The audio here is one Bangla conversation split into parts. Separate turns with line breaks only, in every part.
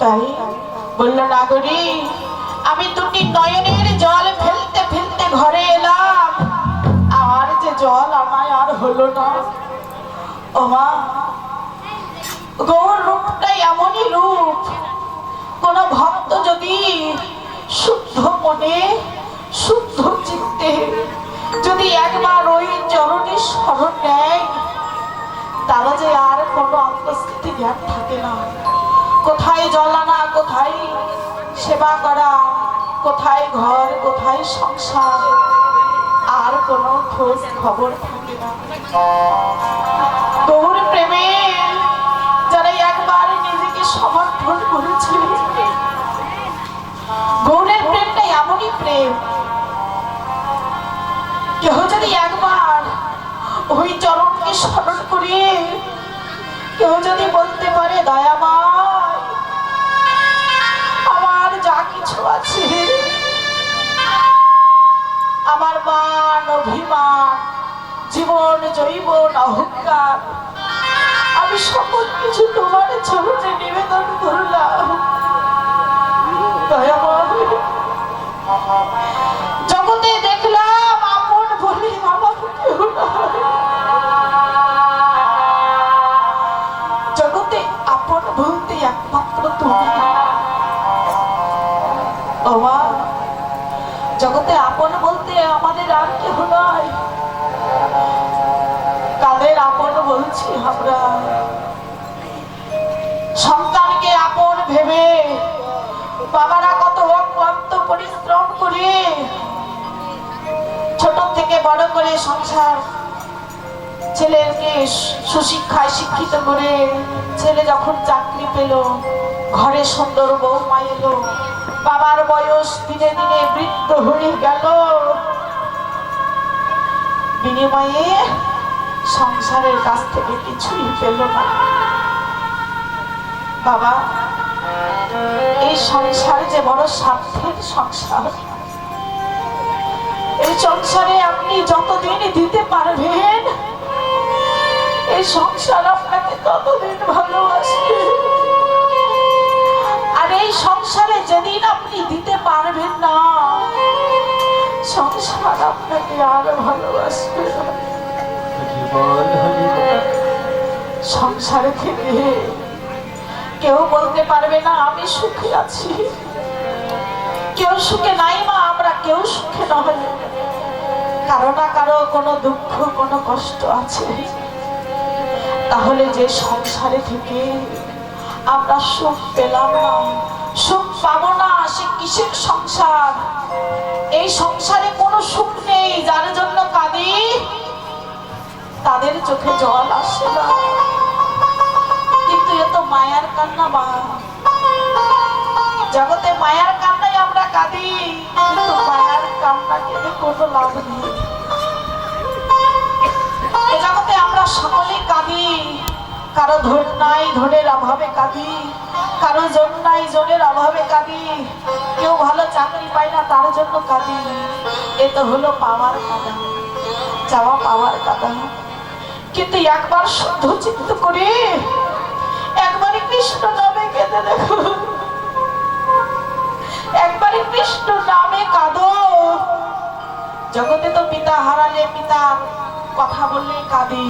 তাই বলল নাগরী, আমি দুটি নয়নের জল ফেলতে ফেলতে ঘরে এলাম, আর যে জল আমায় আর হলো না। ও মা, গৌর রূপটাই এমনই রূপ, কোন ভক্ত যদি শুদ্ধ মনে শুদ্ধ চিত্তে যদি একবার ওই চরণে শরণ নেয়, তারা যে আর কোনো আত্মস্থিতি জ্ঞান থাকে না। কোথায় জল আনা, কোথায় সেবা করা, কোথায় ঘর, কোথায় সংসার, আর কোনো খোঁজ খবর থাকে না। গৌর প্রেমে যারা একবার নিজেকে সমর্পণ করেছে, গৌরের প্রেমটা এমনই প্রেম, কেউ যদি একবার ওই চরণকে স্মরণ করে কেউ যদি বলতে পারে, দয়াময় আমার যা কিছু আছে, আমার মান অভিমান জীবন জৈবন অহংকার, আমি সকল কিছু তোমার চরণে নিবেদন করলাম, দয়াময় জগতে দেখলাম আপন বলে আমার কেউ নাই, জগতে আপন বলতে একমাত্র তুমি। বাবা, জগতে আপন বলতে আমাদের আর কেউ নয়, কাদের আপন বলছি আমরা? সন্তানকে আপন ভেবে বাবারা কত অক্লান্ত পরিশ্রম করে ছোট থেকে বড় করে সংসার, ছেলেকে সুশিক্ষায় শিক্ষিত করে ছেলে যখন চাকরি পেল, ঘরে সুন্দর বৌমা এলো, বাবার বয়স দিনে দিনে বৃদ্ধ হয়ে গেল, বিনিময়ে সংসারের কাছ থেকে কিছুই পেল না। বাবা, এই সংসার যে বড় স্বার্থের সংসার, এই সংসারে আপনি যতদিন দিতে পারবেন, এই সংসার আপনাকে ততদিন ভালোবাসবে, আর এই সংসারে যেদিন আপনি দিতে পারবেন না, সংসার আপনাকে আর ভালোবাসবে না। সংসারে থেকে কেউ বলতে পারবে না আমি সুখে আছি, কেউ সুখে নাই মা, আমরা কেউ সুখে নয়, কারো না কারো কোনো দুঃখ কোনো কষ্ট আছে। তাহলে যে সংসারে থেকে আমরা সুখ পেলাম না, সুখ পাবো না, সে কিসের সংসার? এই সংসারে কোনো সুখ নেই, যার জন্য কাঁদি তাদের চোখে জল আসে না, কিন্তু এ তো মায়ার কান্না। মা, জগতে মায়ার কান্নায় আমরা কাঁদি, কিন্তু মায়ার কান্না কেঁদে কোনো লাভ নেই। এ জগতে আমরা সকলে কাঁদি, কারো ধন নাই ধনের অভাবে কাঁদি, কারো জন নাই জনের অভাবে কাঁদি, কেউ ভালো চাকরি পায় না তার জন্য কাঁদি। এ তো হলো পাওয়ার কাঁদা, চাওয়া পাওয়ার কাঁদা। কিন্তু একবার শুদ্ধ চিত্ত করে একবারে কৃষ্ণ নামে কেঁদে দেখো, একবারে কৃষ্ণ নামে কাঁদো। জগতে তো পিতা হারালে, পিতার কথা বললে কাঁদি,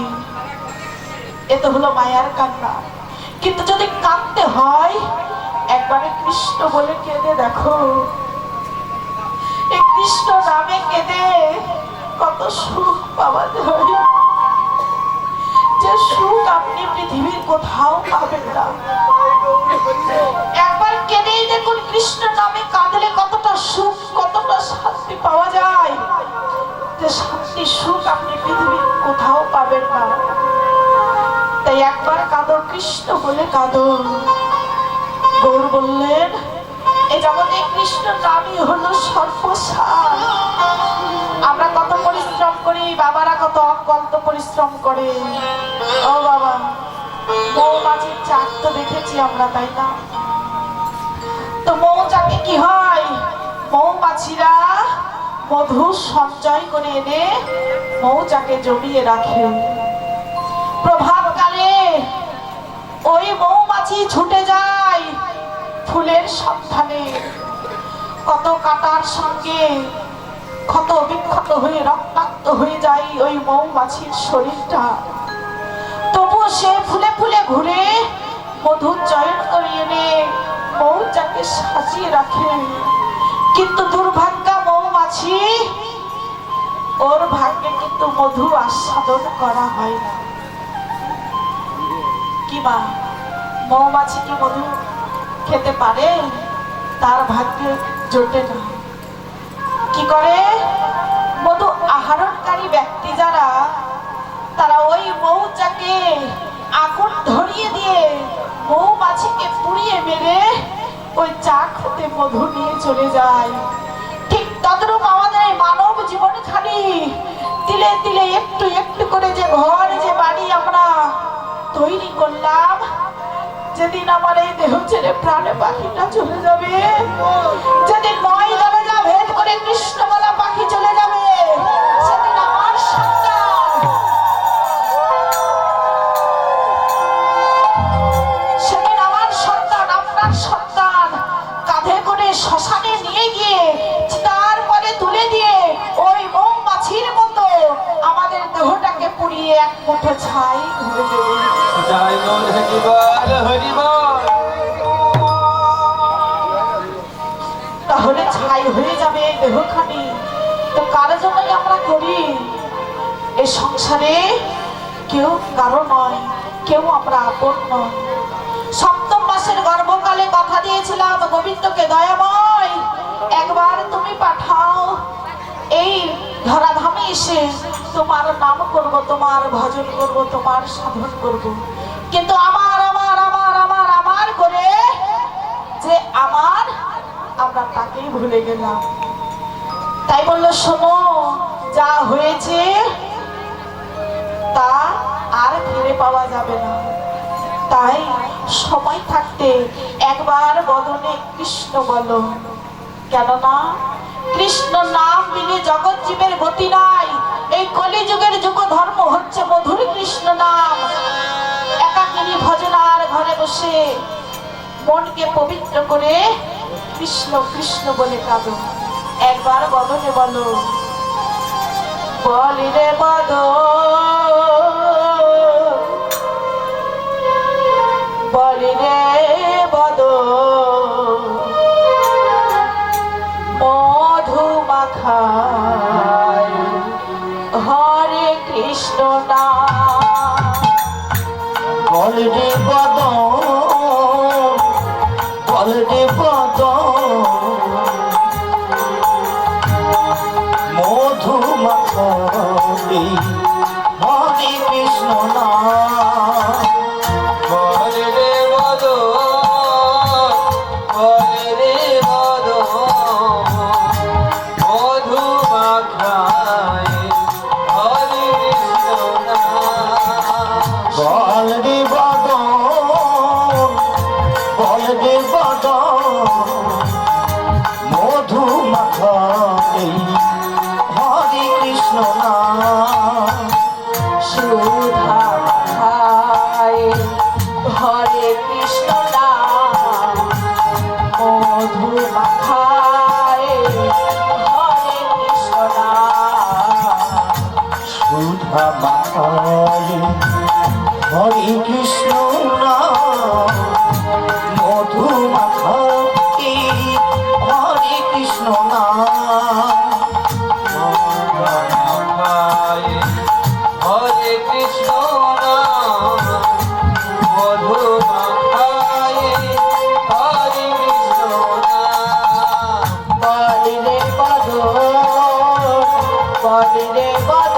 এ তো হলো মায়ার কান্না। কিন্তু যদি কাঁদতে হয়, একবারে কৃষ্ণ বলে কেঁদে দেখো, এই কৃষ্ণ নামে কেঁদে কত সুখ পাওয়া যায়, যে সুখ আপনি পৃথিবীর কোথাও পাবেন না। একবার কেঁদেই দেখুন, কৃষ্ণ নামে কাঁদলে কতটা সুখ কতটা শান্তি পাওয়া যায়, যে শান্তি সুখ আপনি পৃথিবীর কোথাও পাবেন না। তাই একবার কাঁদো, কৃষ্ণ বলে কাঁদো। গৌর বললেন, এই জগতে কৃষ্ণ নামই হলো সর্বসার। আমরা কত পরিশ্রম করি, বাবারা কত অক্লান্ত পরিশ্রম করে। ও বাবা, মৌমাছির চাক তো দেখেছি আমরা, তাই না? তো মৌচাকে কি হয়, মৌমাছিরা মধু সঞ্চয় করে এনে মৌচাকে জমিয়ে রাখে। প্রভাতকালে ওই মৌমাছি ছুটে যায় কাঁটার সঙ্গে ক্ষত বিক্ষত হয়ে রক্তাক্ত হয়ে যায় ওই মৌমাছির শরীরটা, তবু সে ফুলে ফুলে ঘুরে মধু চয়ন করে এনে মৌচাকে সাজিয়ে রাখে। কিন্তু দুর্ভাগ্যা মৌমাছি, ওর ভাগ্যে কিন্তু মধু আস্বাদন করা হয় না। কি মা, মৌমাছি কি মধু খেতে পারে? তার ভাগ্যে জোটে না। কি করে? মধু আহরণকারী ব্যক্তি যারা, তারা ওই মৌচাকে আগুন ধরিয়ে দিয়ে মৌমাছিকে পুড়িয়ে মেরে ওই চাক হতে মধু নিয়ে চলে যায়। ঠিক তদ্রূপ আমাদের এই মানব জীবনখানি তিলে তিলে একটু একটু করে যে ঘর, যে বাড়ি আমরা তৈরি করলাম, যেদিন আমার এই দেহ ছেড়ে প্রাণে পাখিটা চলে যাবে, যেদিন 9 দরজা ভেদ করে কৃষ্ণমালা পাখি চলে যাবে, সেদিন আমার সন্তান, সেদিন আমার সন্তান, আপনার সন্তান কাঁধে করে শ্মশানে নিয়ে গিয়ে তারপরে তুলে দিয়ে ওই মৌমাছির মতো আমাদের দেহটাকে পুড়িয়ে এক মুঠো ছাই করে দেবে। তাহলে ছাই হয়ে যাবে এই দেহখানি। তো কার জন্যই আমরা করি? এই সংসারে কেউ কারো নয়, কেউ আমরা আপন নয়। সপ্তম মাসের গর্ভকালে কথা দিয়েছিলাম গোবিন্দকে, দয়াময় একবার তুমি পাঠাও, এই ধরাধামে এসে তোমার নাম করব, তোমার ভজন করব, তোমার সাধন করব। কিন্তু আমার আমার আমার আমার আমার করে যে আমার, আমরা তাকেই ভুলে গেলাম। তাই বললো, শোনো, যা হয়েছে তা আর ফিরে পাওয়া যাবে না। তাই সময় থাকতে একবার বদনে কৃষ্ণ বলো, কেননা কৃষ্ণ নাম মিলে জগৎ জীবের গতি নাই। এই কলিযুগের যুগ ধর্ম হচ্ছে মধুর কৃষ্ণ নাম। একাকিনী ভজনার ঘরে বসে মনকে পবিত্র করে কৃষ্ণ কৃষ্ণ বলে কাঁদো। একবার বদনে বলো, বলি রে বদ, বলি রে বদ, মধু মাখায় হরে কৃষ্ণ নাম।
বলি রে বদ, বলি রে বদ, মধু মাখায় হরে কৃষ্ণ নাম। বলি রে বদ, বলি রে বদ, মধু মাখায় হরে কৃষ্ণ নাম। বল রে বদ, বল রে বদ, মধু মাখায় হরে কৃষ্ণ নাম।
সুধা মাখায় হরে কৃষ্ণ নাম, মধু মাখায় হরে কৃষ্ণ নাম।
সুধা মাখায় হরে কৃষ্ণ নাম, মধু মাখায় হরে কৃষ্ণ নাম। হরে কৃষ্ণ নাম, মধু মাখায় হরে কৃষ্ণ নাম।
বলি রে বদ, বলি রে বদ,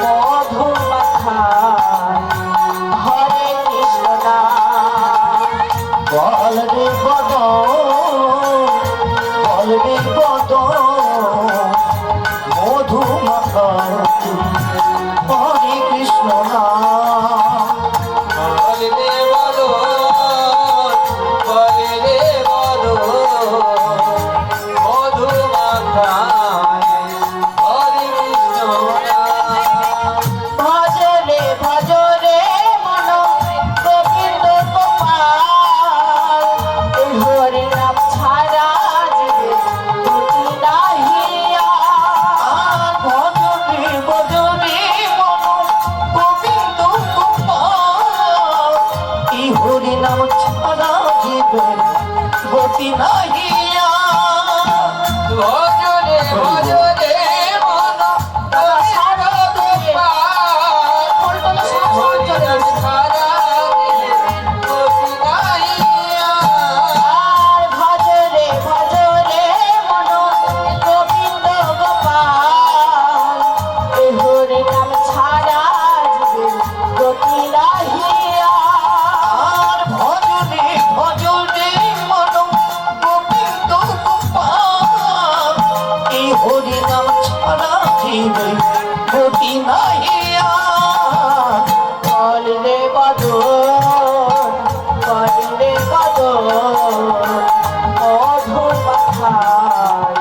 মধু মাখায় হরে কৃষ্ণ নাম।
বল রে বদ, বল রে বদ, মধু মাখায় হরে কৃষ্ণ নাম। বল রে বদ, বল রে বদ, মধু মাখায় হরে কৃষ্ণ নাম।
ভজ রে মন গোবিন্দ গোপাল,
হরি নাম ছাড়া জীবন গতি নাহিয়া
ভজরে ভজরে মন
সারা দিয়ে ফুলতলা সব চলে এসেছে।
ছাড়া গতি নাহিয়া
আর ভজরে ভজরে মন গোবিন্দ গোপাল এ হরি নাম ছাড়া জীবের গতি নাহিয়া।
আর ভজনে ভজনে মন গোবিন্দ গোপাল এই হরি নাম ছাড়া জীবন গতি নাহিয়া
বল রে বদন মধুর মাথায়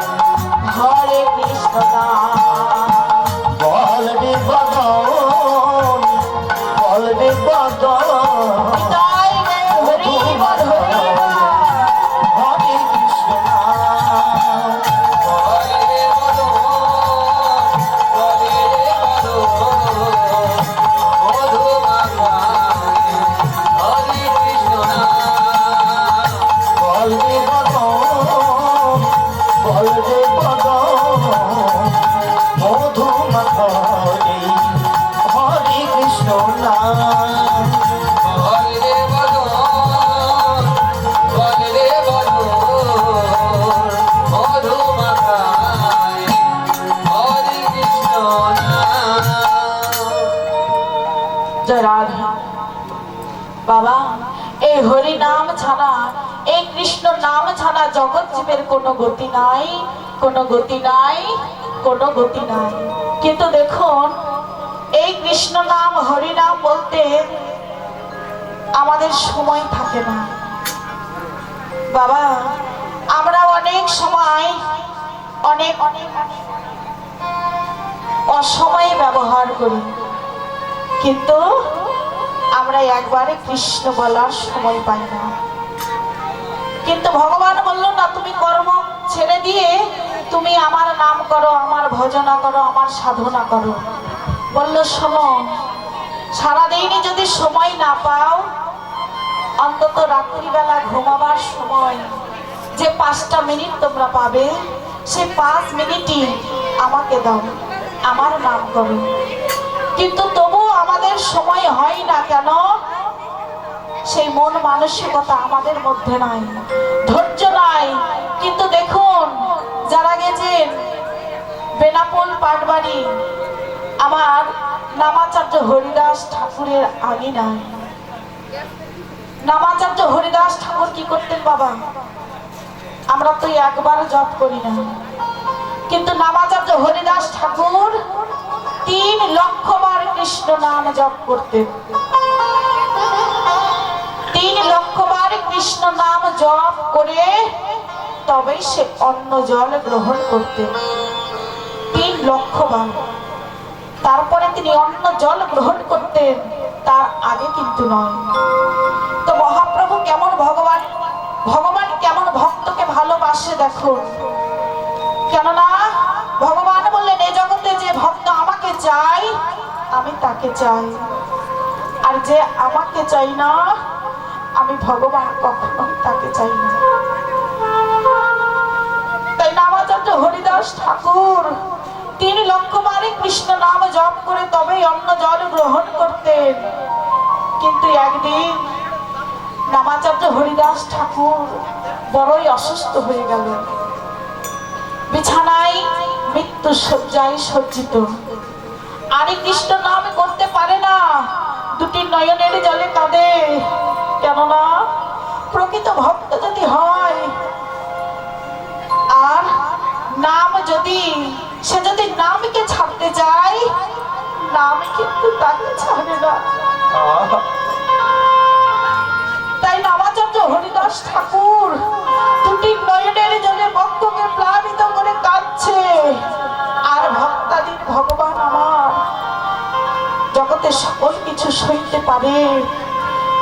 হরে কৃষ্ণ নাম।
বল রে বদন বল রে বদন
তাই রে হরি বল হরি বল।
হরে কৃষ্ণ নাম
বলে রে বলো বলে রে বলো মধু মাখায় হরি কৃষ্ণ নাম
বল রে বদন বল রে বদন মধু মাখনে হরে কৃষ্ণ নাম
বলে রে বলো বলে রে বলো মধু মাখায় হরি কৃষ্ণ নাম
জয় রাধা। বাবা এই হরি নাম ছাড়া এই কৃষ্ণ নাম ছাড়া জগৎ জীবের কোনো গতি নাই, কোনো গতি নাই, কোনো গতি নাই। কিন্তু দেখুন এই কৃষ্ণ নাম হরি নাম বলতে আমাদের সময় থাকে না বাবা। আমরা অনেক সময় অনেক অনেক অসময়ে ব্যবহার করি, কিন্তু আমরা একবারে কৃষ্ণ বলার সময় পাই না। কিন্তু ভগবান বলল না, তুমি কর্ম ছেড়ে দিয়ে তুমি আমার নাম করো, আমার ভজনা করো, আমার সাধনা করো। বলল শোনো, সারাদিনই যদি সময় না পাও, অন্তত রাত্রিবেলা ঘুমাবার সময় যে 5টা মিনিট তোমরা পাবে, সেই 5 মিনিটই আমাকে দাও, আমার নাম করো। কিন্তু তবু আমাদের সময় হয় না কেন? সেই মন মানসিকতা আমাদের মধ্যে নাই, ধৈর্য নাই। কিন্তু দেখুন যারা গেছেন বেনাপোল পাটবাড়ি, আমার নামাচার্য হরিদাস ঠাকুরের আঙিনায়, নামাচার্য হরিদাস ঠাকুর কি করতেন বাবা? আমরা তো একবার জপ করি না, কিন্তু নামাচার্য হরিদাস ঠাকুর 3 লক্ষ বার কৃষ্ণ নাম জপ করতেন। 3 লক্ষ বার কৃষ্ণ নাম জপ করে তবেই সে অন্ন জল গ্রহণ করতেন। 3 লক্ষ বার। তারপরে তিনি অন্ন জল গ্রহণ করতেন, তার আগে কিন্তু নয়। তো মহাপ্রভু কেমন ভগবান, ভগবান কেমন ভক্তকে ভালোবাসে দেখুন। কেননা ভগবান বললেন এই জগতে যে ভক্ত আমাকে চাই আমি তাকে চাই, আর যে আমাকে চাই না আমি ভগবান কখনোই তাকে চাই না। তাই নামাচার্য হরিদাস ঠাকুর 3 লক্ষ বারে কৃষ্ণ নাম জপ করে তবেই অন্ন জল গ্রহণ করতেন। কিন্তু একদিন নামাচার্য হরিদাস ঠাকুর বড়ই অসুস্থ হয়ে গেল, বিছানায় মৃত্যু শয্যায় সজ্জিত। আরে কৃষ্ণ নাম করতে পারে না, 2টি নয়নের জলে কাঁদে। কেননা প্রকৃত ভক্ত যদি হয় আর নাম যদি সে যদি নামকে ছাড়তে চায়, নাম কিন্তু তাকে ছাড়ে না। তাই নামাচার্য হরিদাস ঠাকুর 2টি নয়নের জলে বক্ষকে প্লাবিত করে কাঁদছে। আর ভক্তাদির ভগবান আমার জগতে সকল কিছু সইতে পারে,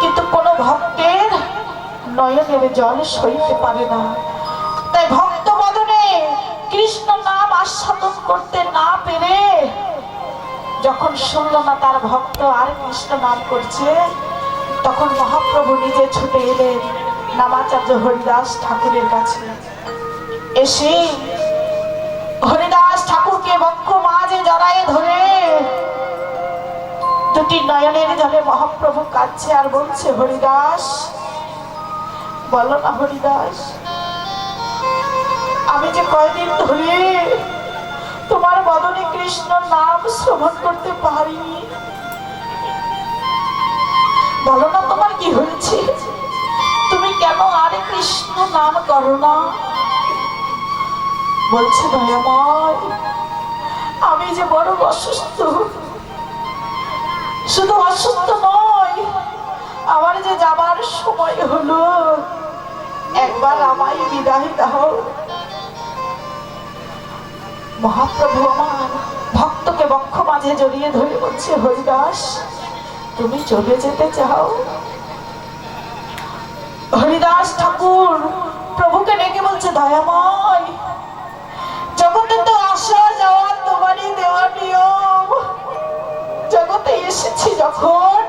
কিন্তু কোন ভক্তের নয়নের জল সইতে পারে না। তাই ভক্ত বদনে কৃষ্ণ নাম আস্বাদন করতে না পেরে যখন শুনল না তার ভক্ত আর কৃষ্ণ নাম করছে, তখন মহাপ্রভু নিজে ছুটে এলেন নামাচার্য হরিদাস ঠাকুরের কাছে। এসে হরিদাস ঠাকুরকে বক্ষ মাঝে জড়ায়ে ধরে দুটি নয়নের জলে মহাপ্রভু কাঁদছে আর বলছে, হরিদাস বলো না হরিদাস, আমি যে কয়দিন ধরে তোমার বদনে কৃষ্ণ নাম শ্রবণ করতে পারিনি, বলো না তোমার কি হয়েছে, তুমি কেন আরে কৃষ্ণ নাম করো না? বলছে, দয়াময় আমি যে বড় অসুস্থ, শুধু অসুস্থ নয়, আমার যে যাবার সময় হলো, একবার আমায় বিদায় দাও। মহাপ্রভু আমার ভক্তকে বক্ষ মাঝে জড়িয়ে ধরে বলছে, হরিদাস তুমি চলে যেতে চাও? হরিদাস ঠাকুর প্রভুকে ডেকে বলছে, দয়াময় জগতে তো আসা যাওয়া তোমারই দেওয়া নিয়ম, জগতে এসেছি যখন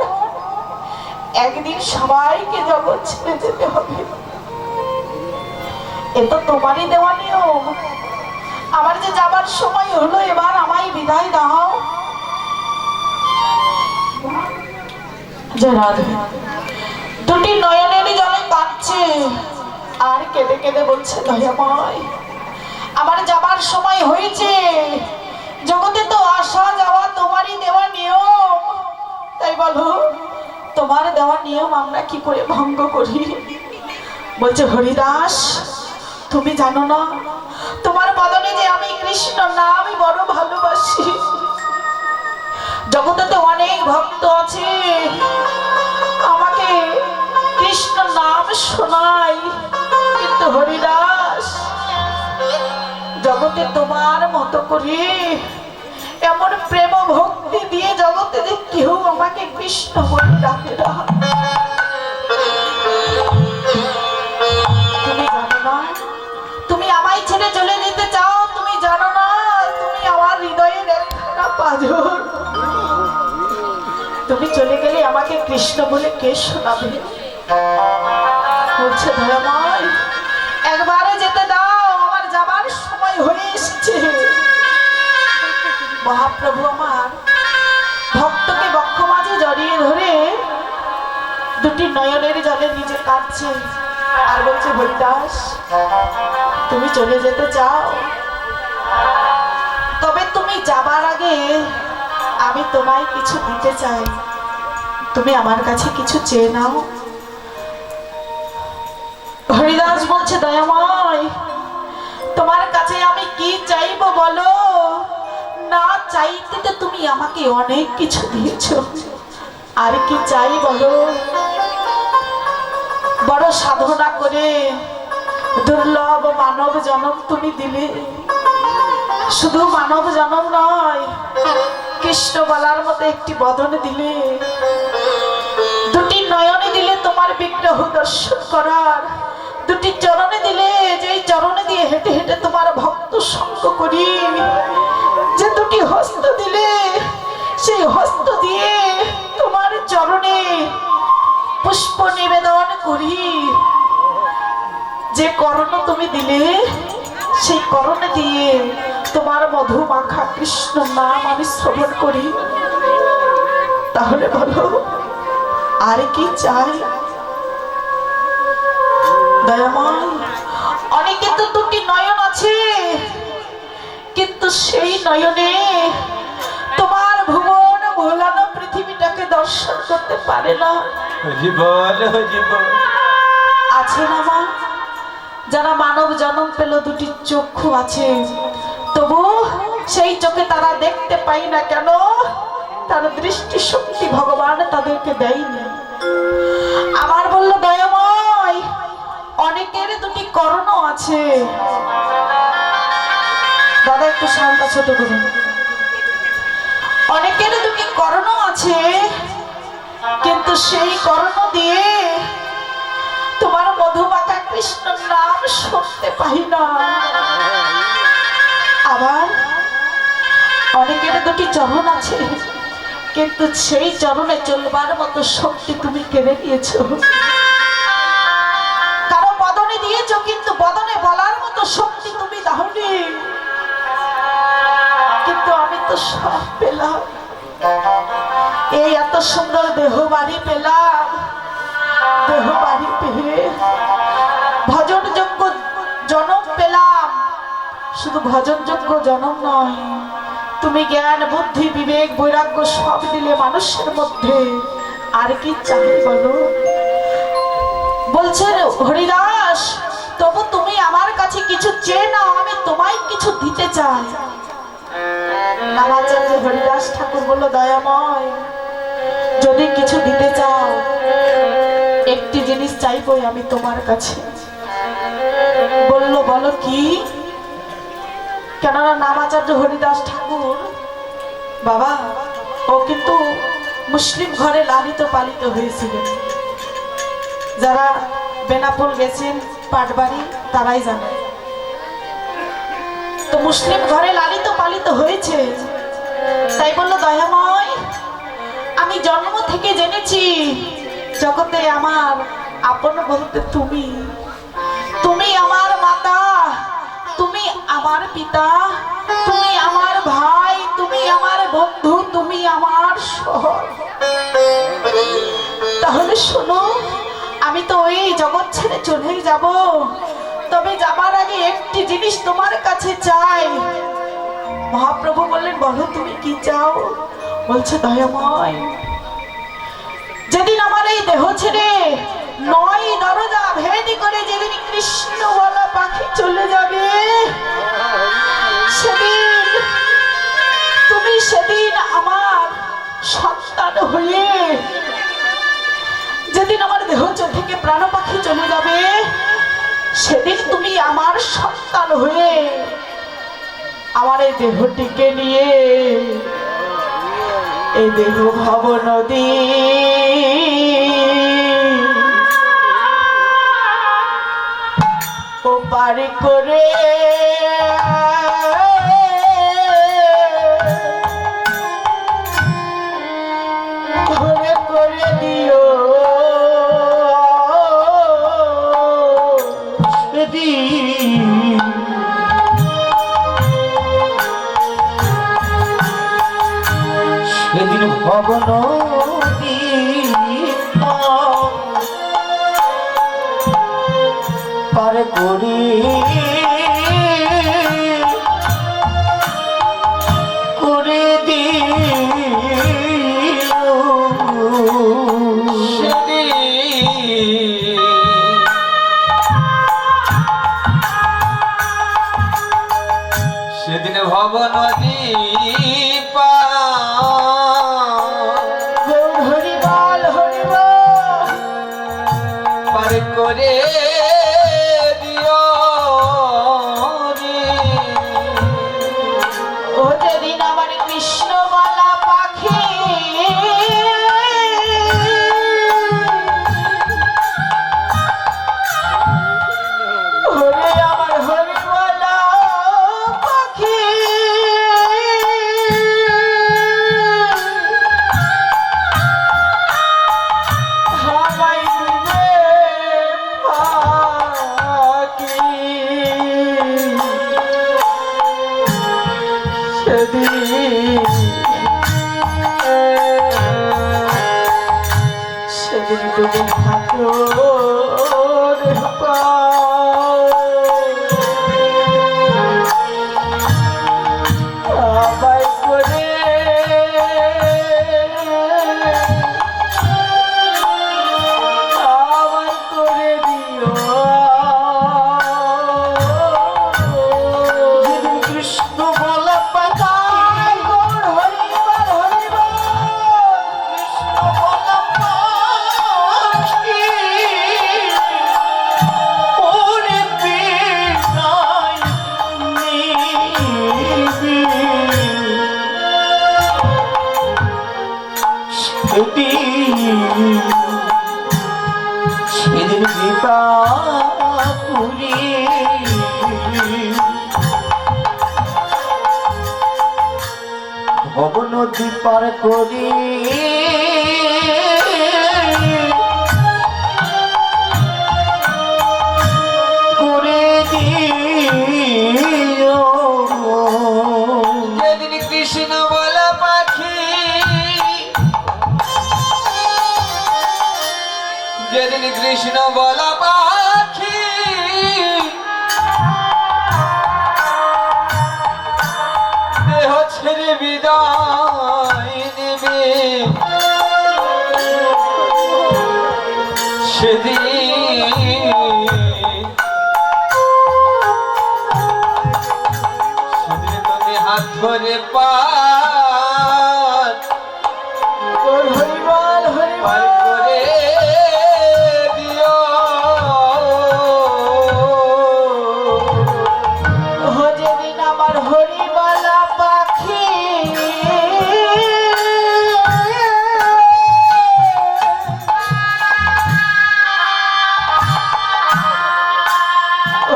একদিন সবাইকে জগৎ ছেড়ে যেতে হবে, এ তো তোমারই দেওয়া নিয়ম, আমার যে যাবার সময় হলো, এবার আমায় বিদায় দাও। দুটি নয়নের জলে কাঁদছে আর কেঁদে কেঁদে বলছে, দয়াময় আমার যাবার সময় হয়েছে, জগতে তো আসা যাওয়া তোমারই দেওয়া নিয়ম, তাই বলো তোমার দেওয়া নিয়ম আমরা কি করে ভঙ্গ করি? বলছে, হরিদাস তুমি জানো না তোমার বদনে যে আমি কৃষ্ণ নাম বড় ভালোবাসি, জগতে তো অনেক ভক্ত আছে আমাকে কৃষ্ণ নাম শোনায়, কিন্তু হরিদাস জগতে তোমার মতো করে এমন প্রেম ভক্তি দিয়ে জগতে যে কেউ আমাকে কৃষ্ণ বলে ডাকে না। তুমি জানো না তুমি আমায় ছেড়ে চলে যেতে চাও, তুমি জানো না তুমি আমার হৃদয়ের একখানা পাঁজর, তুমি চলে গেলে আমাকে কৃষ্ণ বলে কে শোনাবে? বলছে, দয়াময় একবারে যেতে দাও, আমার যাবার সময় হয়ে এসেছে। মহাপ্রভু আমার ভক্তকে বক্ষ মাঝে জড়িয়ে ধরে দুটি নয়নের জলে নিজে কাঁদছে আর বলছে, হরিদাস তুমি চলে যেতে চাও, তবে তুমি যাবার আগে আমি তোমায় কিছু দিতে চাই, তুমি আমার কাছে কিছু চেয়ে নাও। হরিদাস বলছে, দয়াময় তোমার কাছে আমি কি চাইবো বলো, না চাইতে তো তুমি আমাকে অনেক কিছু দিয়েছো, আর কি চাই বলো? বড় সাধনা করে দুর্লভ মানব জন্ম তুমি দিলে, শুধু মানব জন্ম নয়, কৃষ্ণ বলার মতো একটি বদন দিলে, দুটি নয়নে দিলে তোমার বিগ্রহ দর্শন করার, দুটি চরণে দিলে যেই চরণে দিয়ে হেঁটে হেঁটে তোমার ভক্ত সঙ্গ করি, যে দুটি হস্ত দিলে সেই হস্ত দিয়ে তোমার চরণে পুষ্প নিবেদন করি, যে করণ তুমি দিলে সেই করণে দিয়ে তোমার মধু মাখা কৃষ্ণ নাম আমি শ্রবণ করি, তাহলে বলো আর কি চাই? দয়াময় অনেকে তো দুটি নয়ন আছে, কিন্তু সেই নয়নে তোমার ভুবন ভোলানো পৃথিবীটাকে দর্শন করতে পারে না। আছে না মা, যারা মানব জন্ম পেল দুটি চক্ষু আছে, তবু সেই চোখে তারা দেখতে পাই না কেন? তার দৃষ্টি শক্তি ভগবান তাদেরকে দেয়নি। আমার বলল, দয়াময় অনেকের দুটি কর্ণ আছে। দাদা একটু শান্ত ছোট করুন। অনেকের দুটি কর্ণ আছে, কিন্তু সেই কর্ণ দিয়ে তোমার মধুমাখা কৃষ্ণ নাম শুনতে পাই না। আবার অনেকের দুটি চরণ আছে, কিন্তু সেই চরণে চলবার মতো শক্তি তুমি কেড়ে নিয়েছো। কারো বদনে দিয়েছো, কিন্তু বদনে বলার মতো শক্তি তুমি দাওনি। কিন্তু আমি তো সব পেলাম, এই এত সুন্দর দেহ বাড়ি পেলাম। দেহ বাড়ি পেয়ে ভজনযোগ্য জনম পেলাম। শুধু ভজনযোগ্য জনম নয়, তুমি জ্ঞান বুদ্ধি বিবেক বৈরাগ্য সব দিলে মানুষের মধ্যে। আর কি চাই বলো? বলছে হরিদাস, তবু তুমি আমার কাছে কিছু চেয়ে নাও, আমি তোমায় কিছু দিতে চাই। নামাচার্য হরিদাস ঠাকুর বলল, দয়াময়, যদি কিছু দিতে চাও, একটি জিনিস চাইবই আমি তোমার কাছে। বলল, বলো কি? কেননা নামাচার্য হরিদাস ঠাকুর বাবা, ও কিন্তু মুসলিম ঘরে লালিত পালিত হয়েছিল। যারা বেনাপোল গেছেন পাটবাড়ি তারাই জানে। তো মুসলিম ঘরে লালিত পালিত হয়েছে, তাই বলল, দয়াময়, আমি জন্ম থেকে জেনেছি জগতে আমার আপন বলতে তুমি। তুমি আমার মাতা, তুমি আমার পিতা, তুমি আমার ভাই, তুমি আমার বন্ধু, তুমি আমার শহর। তাহলে শোনো, আমি তো ওই জগৎ ছেড়ে চলেই যাব, তবে যাবার আগে একটি জিনিস তোমার কাছে চাই। মহাপ্রভু বললেন, বলো তুমি কি চাও? বলছে, দয়াময়, যেদিন আমার এই দেহ ছেড়ে 9 দরজা ভেদ করে যেদিন কৃষ্ণ বলা পাখি চলে যাবে, সেদিন তুমি সেদিন আমার সন্তান হয়ে, যেদিন আমার দেহ থেকে প্রাণ পাখি চলে যাবে, সেদিন তুমি আমার সন্তান হয়ে আমার এই দেহটিকে নিয়ে এই দেহ ভব নদী ও পারি করে ঘরে করে দিও
সেদিন ভবন পার করি করে দিও
সেদিন ভব নদী
হরিবল হরিবল
পার করে দিও রে।
ও যেদিন আমার কৃষ্ণ বলা পাখি হরে আমার হরি বলা পাখি হাওয়াই দিবে পাখি, সেদিন তুমি থাকো আবাই করে আবাই করে দিও
যেদিন কৃষ্ণ বলা পাখি
হরিবল হরিবল
কৃষ্ণ বলা পাখি নদী পার করি করে দিও
যেদিন কৃষ্ণ বলা পাখি, যেদিন কৃষ্ণ বলা পাখি দেহ ছেড়ে বিদায় নেবে, সেদিন তুমি হাত ধরে পার
হরিবল
পার
হরিবল
করে দিও।
যেদিন আমার হরিবালা পাখি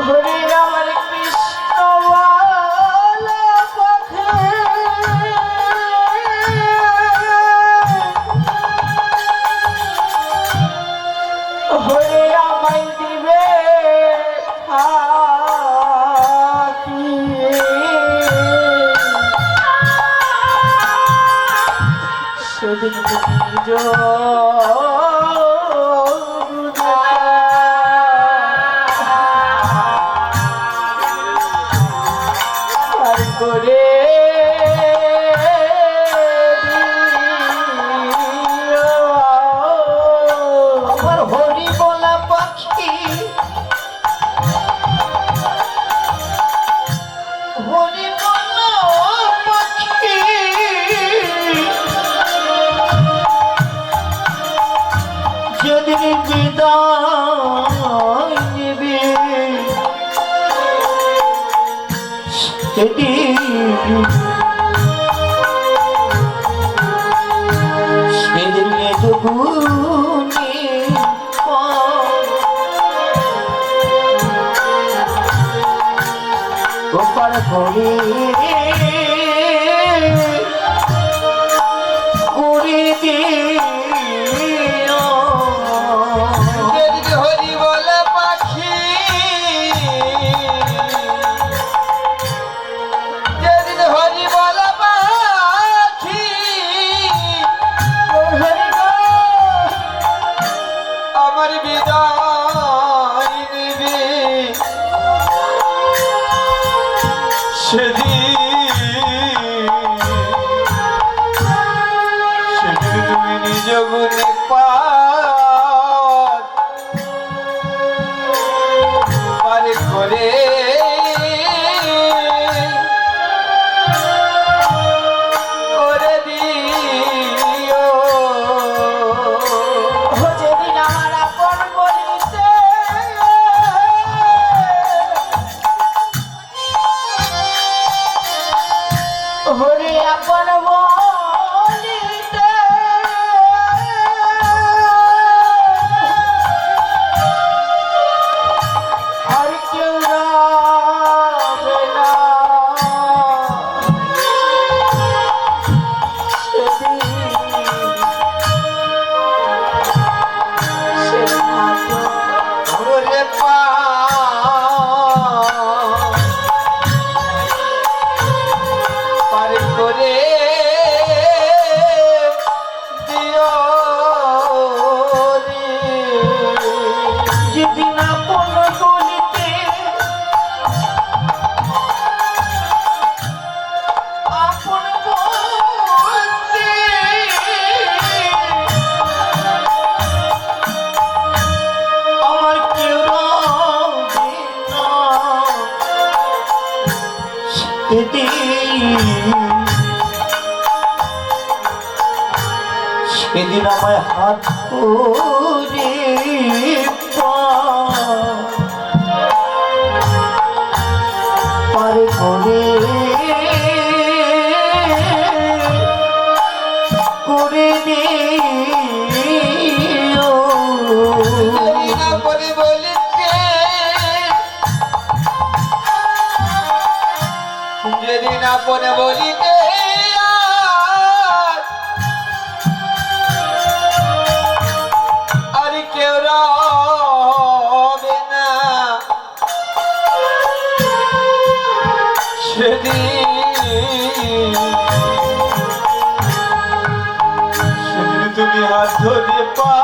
হরি আমার কৃষ্ণ পাখি হরি আমায় দিবে ফাঁকি। সেদিন তুমি নিজ আর করে
আমার হরি বলা পাখি হরি বলা পাখি যেদিন বিদায় নেবে সেদিন সেদিন যবুনি গোপাল করে করে দিও
যেদিন হরি বলা পাখি, যেদিন হরি বলা পাখি আমার বিদায় নেবে, সেদিন তুমি নিজ গুণে পার করে করে দিও।
যেদিন আমার আপন বলিতে হরি আপন বলিতে আর কেউ রবে না
ওরে পার করে দিও রে।
যেদিন আপন বলিতে আপন বলতে আমার কেউ রবে না সেদিন আমায় হাত ধরে পার করে করে দিও
যেদিন আপনি বলিতে, যেদিন আপনি বলিতে সেদিন তুমি হাত ধরে পা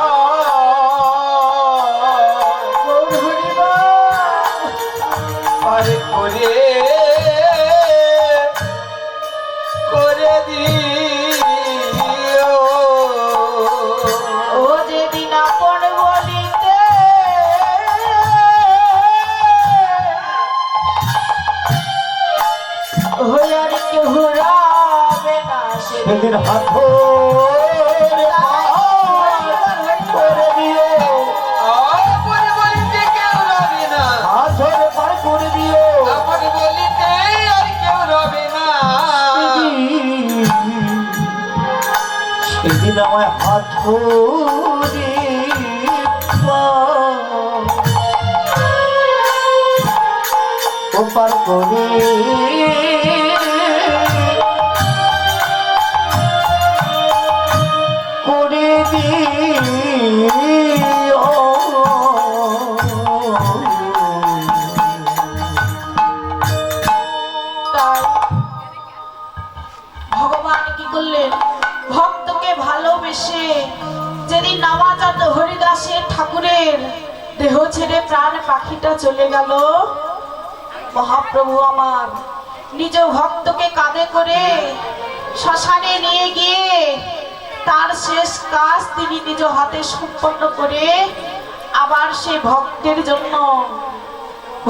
পারে করে দিও।
ও যেদিন আপন বলিতে হইয়ার কেহ রাবে না
সেদিন হাত ধরে পার করে দিও,
আপন বলিতে কেউ রবে না,
হাত ধরে পার করে দিও।
আপন বলিতে আর কেউ রবে না।
সেদিন আমায় হাত ধরে পার করে দিও।
তাই ভগবান কি করলেন, ভক্তকে ভালোবেসে যেদিন নামাজাত হরিদাসের ঠাকুরের দেহ ছেড়ে প্রাণ পাখিটা চলে গেল, মহাপ্রভু আমার নিজ ভক্তকে কাঁধে করে শ্মশানে নিয়ে গিয়ে তার শেষ কাজ তিনি নিজ হাতে সম্পন্ন করে আবার সে ভক্তের জন্য,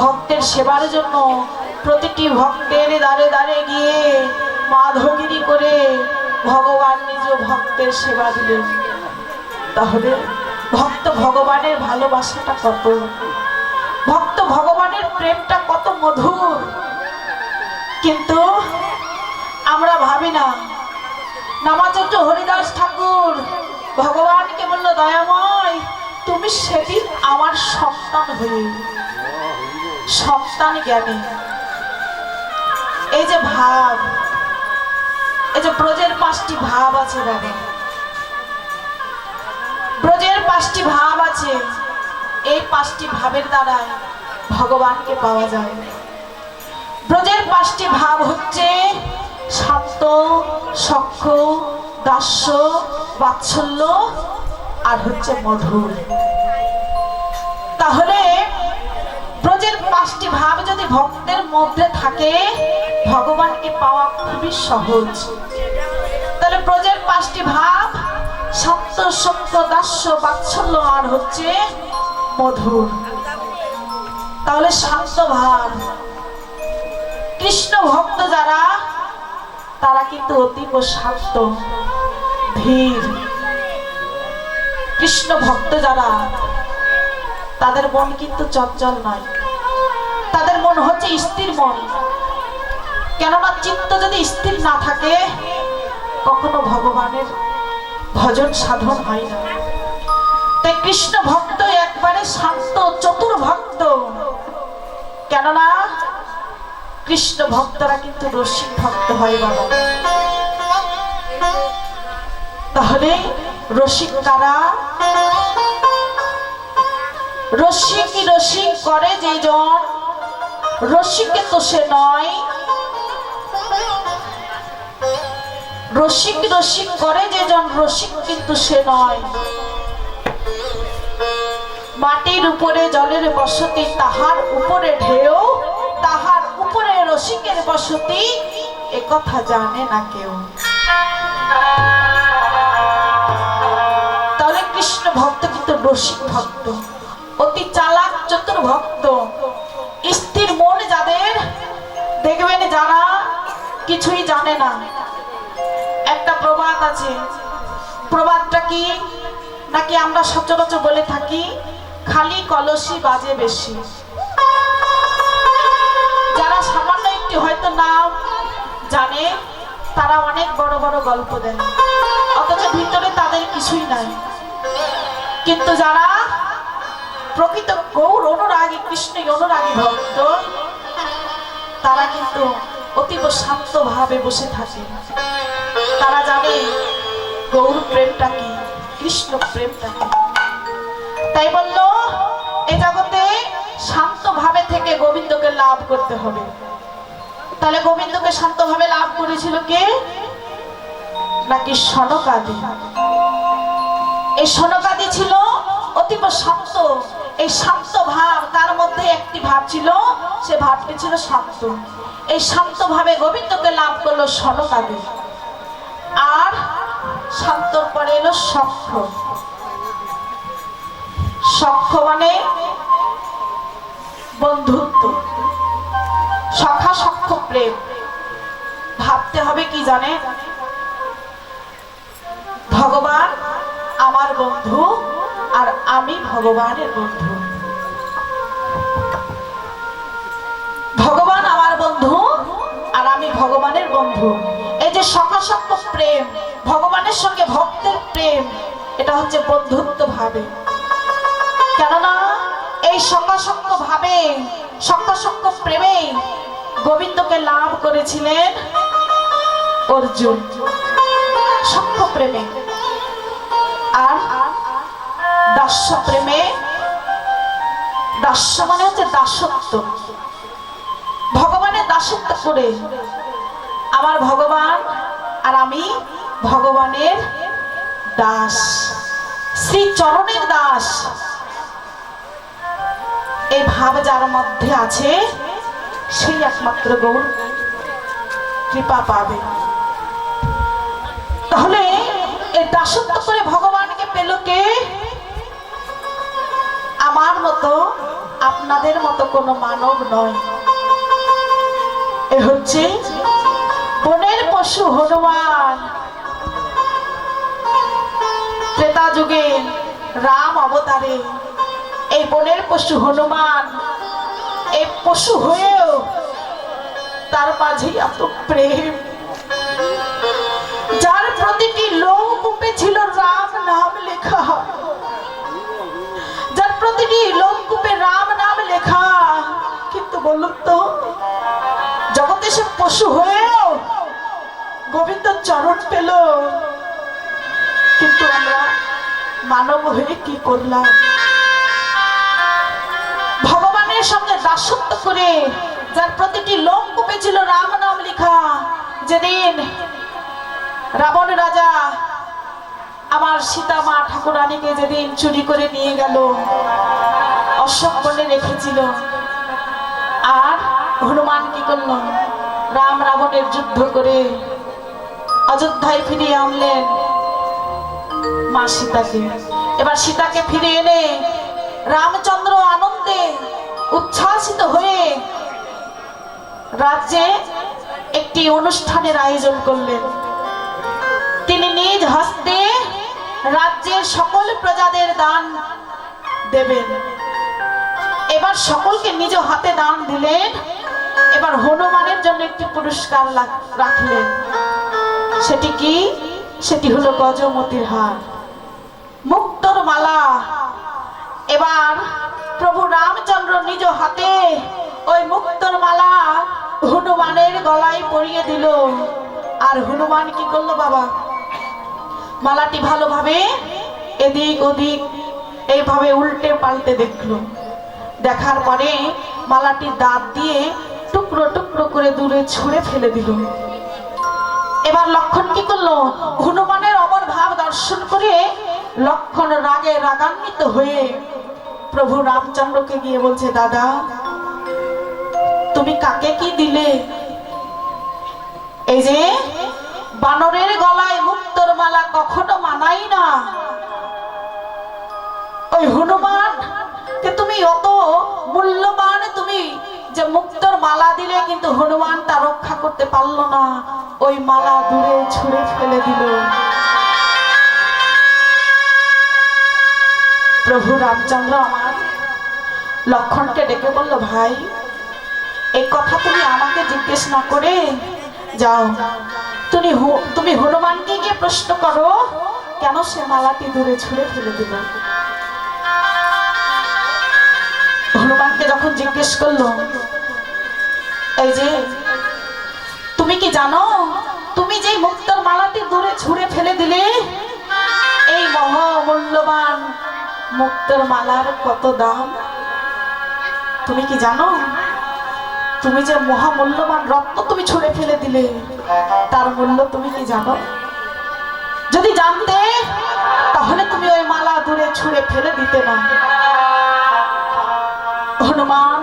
ভক্তের সেবার জন্য প্রতিটি ভক্তের দ্বারে দ্বারে গিয়ে মাধবগিরি করে ভগবান নিজ ভক্তের সেবা দিলেন। তাহলে ভক্ত ভগবানের ভালোবাসাটা কত, ভক্ত ভগবানের প্রেমটা কত মধুর। কিন্তু আমরা ভাবি না। নামাচর্য হরিদাস ঠাকুর ভগবানকে বলল, দয়াময় তুমি সেদিন আমার সন্তান হয়ে, সন্তান জ্ঞানী। এই যে ভাব, এই যে ব্রজের 5টি ভাব আছে বাবা, ব্রজের 5টি ভাব আছে। এই 5টি ভাবের দ্বারা ভগবানকে পাওয়া যায়। ব্রজের 5টি ভাব হচ্ছে শান্ত, সখ্য, দাস্য, বাৎসল্য আর হচ্ছে মধুর। তাহলে ব্রজের 5টি ভাব যদি ভক্তের মধ্যে থাকে, ভগবানকে পাওয়া খুবই সহজ। তাহলে ব্রজের 5টি ভাব শান্ত, সখ্য, দাস্য, বাৎসল্য আর হচ্ছে মধুর। তাহলে শান্ত ভাব, কৃষ্ণ ভক্ত যারা তারা কিন্তু অতীব শান্ত, ধীর। কৃষ্ণ ভক্ত যারা তাদের মন কিন্তু চঞ্চল নয়, তাদের মন হচ্ছে স্থির মন। কেননা চিত্ত যদি স্থির না থাকে কখনো ভগবানের ভজন সাধন হয় না। তাই কৃষ্ণ ভক্ত একবারে শান্ত, চতুর ভক্ত। কেননা কৃষ্ণ ভক্তরা কিন্তু রসিক ভক্ত হয় বাবা। তাহলে রসিক কারা? রসিক রসিক করে যে জন, রসিকে তো সে নয়। রসিক রসিক করে যে জন, রসিক কিন্তু সে নয়। মাটির উপরে জলের বসতি, তাহার উপরে ঢেউ, তাহার উপরে রসিকের বসতি, একথা জানে না কেউ। তাহলে কৃষ্ণ ভক্ত কিন্তু রসিক ভক্ত, অতি চালাক চতুর ভক্ত। স্থির মন যাদের, দেখবেন যারা কিছুই জানে না। একটা প্রবাদ আছে, প্রবাদটা কি নাকি আমরা সচরাচর বলে থাকি, খালি কলসি বাজে বেশি। যারা সামান্য একটি হয়তো নাম জানে, তারা অনেক বড় বড় গল্প দেয়, অথচ ভিতরে তাদের কিছুই নাই। কিন্তু যারা প্রকৃত গৌর অনুরাগী, কৃষ্ণ অনুরাগী ভক্ত, তারা কিন্তু অতীব শান্ত ভাবে বসে থাকে। তারা জানে গৌর প্রেমটা কি, কৃষ্ণ প্রেমটা কি। তাই বলল, এ জগতে শান্ত ভাবে থেকে গোবিন্দকে লাভ করতে হবে। তাহলে গোবিন্দকে শান্তভাবে লাভ করেছিল কে? নাকি সনকাদি? এই সনকাদি ছিল অতীব শান্ত। এই শান্ত ভাব, তার মধ্যে একটি ভাব ছিল, সে ভাবটি ছিল শান্ত। এই শান্ত ভাবে গোবিন্দকে লাভ করলো সনকাদি। আর শান্তর পরে এলো সখ্য। সখ্য মানে বন্ধুত্ব, সখা সখ্য প্রেম। ভাবতে হবে কি জানে, ভগবান আমার বন্ধু আর আমি ভগবানের বন্ধু। ভগবান আমার বন্ধু আর আমি ভগবানের বন্ধু। এই যে সখা সখ্য প্রেম, ভগবানের সঙ্গে ভক্তের প্রেম, এটা হচ্ছে বন্ধুত্ব ভাবে। কেননা এই সখা সখ্য ভাবে, সখা সখ্য প্রেমে গোবিন্দকে লাভ করেছিলেন অর্জুন, সখ্য প্রেমে। আর দাস্য প্রেমে, দাস্য মানে হচ্ছে দাসত্ব, ভগবানের দাসত্ব করে আমার ভগবান আর আমি ভগবানের দাস, শ্রী চরণের দাস। এই ভাব যার মধ্যে আছে সেই একমাত্র গৌর কৃপা পাবে। তাহলে এই দাসত্ব করে ভগবানকে পেল কে? আমার মতো আপনাদের মতো কোনো মানব নয়। এ হচ্ছে বনের পশু হনুমান। ত্রেতা যুগে রাম অবতারে এই বনের পশু হনুমান, এই পশু হয়েও তার মাঝে এত প্রেম, যার প্রতিটি লোমকূপে ছিল রাম নাম লেখা, যার প্রতিটি লোমকূপে রাম নাম লেখা। কিন্তু বলুন তো, জগতে সে পশু হয়েও গোবিন্দ চরণ পেল, কিন্তু আমরা মানব হয়ে কি করলাম? ভগবানের সঙ্গে দাসত্ব করে, যার প্রতিটি লোমকূপে ছিল রাম নাম লেখা, যেদিন রাবণ রাজা আমার সীতা মা ঠাকুরানীকে যেদিন চুরি করে নিয়ে গেল, অশোক বনে রেখেছিল, আর হনুমান কি করল? রাম রাবণের যুদ্ধ করে অযোধ্যায় ফিরিয়ে আনলেন মা সীতাকে। এবার সীতাকে ফিরে এনে রামচন্দ্র আনন্দে উচ্ছ্বাসিত হয়ে রাজ্যে একটি অনুষ্ঠানের আয়োজন করলেন। তিনি নিজ হস্তে রাজ্যের সকল প্রজাদের দান দেবেন। এবার সকলকে নিজ হাতে দান দিলেন। এবার হনুমানের জন্য একটি পুরস্কার রাখলেন। সেটি কি? সেটি হলো গজমতির হার, মুক্তোর মালা। এবার প্রভু রামচন্দ্র নিজ হাতে ওই মুক্তোর মালা হনুমানের গলায় পরিয়ে দিল। আর হনুমান কি করলো বাবা? মালাটি ভালোভাবে এদিক ওদিক এইভাবে উল্টে পাল্টে দেখলো। দেখার পরে মালাটি দাঁত দিয়ে টুকরো টুকরো করে দূরে ছুঁড়ে ফেলে দিল। এবার লক্ষণ কি করলো? হনুমানের অমর ভাব দর্শন করে লক্ষণ রাগে রাগান্বিত হয়ে প্রভু রামচন্দ্রকে গিয়ে বলছে, দাদা তুমি কাকে কি দিলে? এই যে বানরের গলায় মুক্তোর মালা কখনো মানাই না, ওই হনুমান কে তুমি অত মূল্যবান, তুমি যে মুক্তোর মালা দিলে, কিন্তু হনুমান তা রক্ষা করতে পারলো না, ওই মালা দূরে ছুঁড়ে ফেলে দিল। প্রভু রামচন্দ্র আমার লক্ষণকে ডেকে বলল, ভাই এই কথা তুমি আমাকে জিজ্ঞেস না করে যাও, তুমি হনুমানকে গিয়ে প্রশ্ন করো কেন সে মালাটি দূরে ছুঁড়ে ফেলে দিল। হনুমানকে যখন জিজ্ঞেস করলো, এই যে তুমি কি জানো তুমি যে মুক্তোর মালাটি দূরে ছুঁড়ে ফেলে দিলে, এই মহামূল্যবান মুক্তোর মালার কত দাম তুমি কি জানো? তুমি যে মহামূল্যবান রত্ন তুমি ছুঁড়ে ফেলে দিলে, তার মূল্য তুমি কি জানো? যদি জানতে তাহলে তুমি ওই মালা দূরে ছুঁড়ে ফেলে দিতে না। হনুমান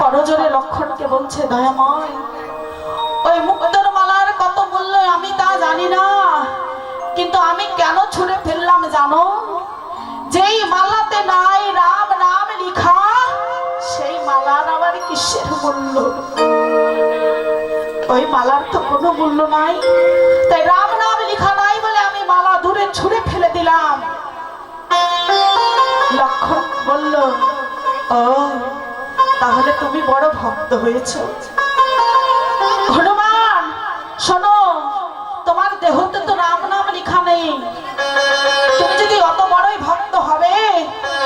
করজোরে লক্ষণকে বলছে, দয়াময়, ওই মুক্তোর মালার কত মূল্য আমি তা জানি না, কিন্তু আমি কেন ছুঁড়ে ফেললাম জানো? যেই মালাতে নাই রাম নাম লেখা, সেই মালার আবার কিসের মূল্য? ওই মালার তো কোনো মূল্য নাই, তাই রাম নাম লেখা নাই বলে আমি মালা দূরে ছুঁড়ে ফেলে দিলাম। লক্ষণ বলল, ও তাহলে তুমি বড় ভক্ত হয়েছো। হনুমান শোনো, তোমার দেহতে তো রাম নাম লেখা নেই। তুমি যদি অত বড়ই ভক্ত হবে,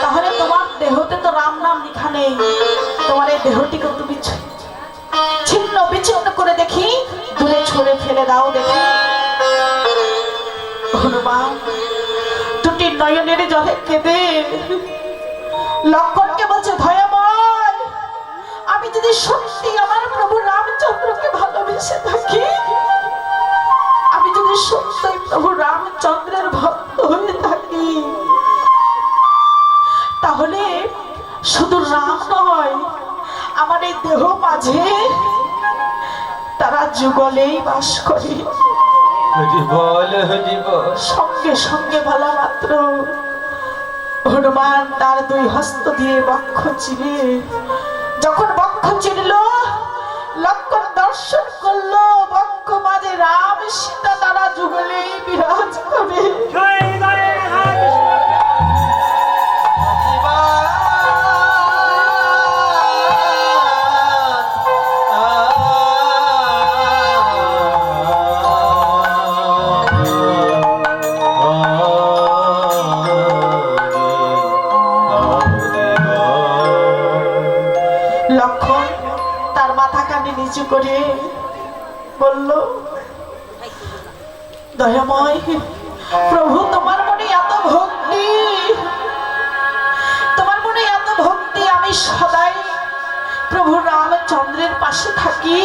তাহলে তোমার দেহতে তো রাম নাম লেখা নেই। তোমার এই দেহটিকে তুমি ছিন্ন বিচ্ছিন্ন করে দেখি, দূরে ছুঁড়ে ফেলে দাও দেখি। হনুমান দুটি নয়নের জলে কেঁদে লক্ষণকে বলছে, দয়াময়, আমি যদি সত্যি আমার প্রভু রামচন্দ্রকে ভালোবেসে থাকি, আমি যদি সত্যি প্রভু রামচন্দ্রের ভক্ত হয়ে থাকি, তাহলে শুধু রাম নয়, আমার এই দেহ মাঝে তারা যুগলেই বাস করে। সঙ্গে সঙ্গে বলা মাত্র হনুমান তার দুই হস্ত দিয়ে বক্ষ চিরে, যখন বক্ষ চিরল, লক্ষণ দর্শন করলো বক্ষ মাঝে রাম সীতা তারা যুগলেই বিরাজ করে। লক্ষণ তার মাথা কানে নিচু করে বলল, দয়াময় প্রভু, তোমার মনে এত ভক্তি, তোমার মনে এত ভক্তি, আমি সদাই প্রভু রামচন্দ্রের পাশে থাকি,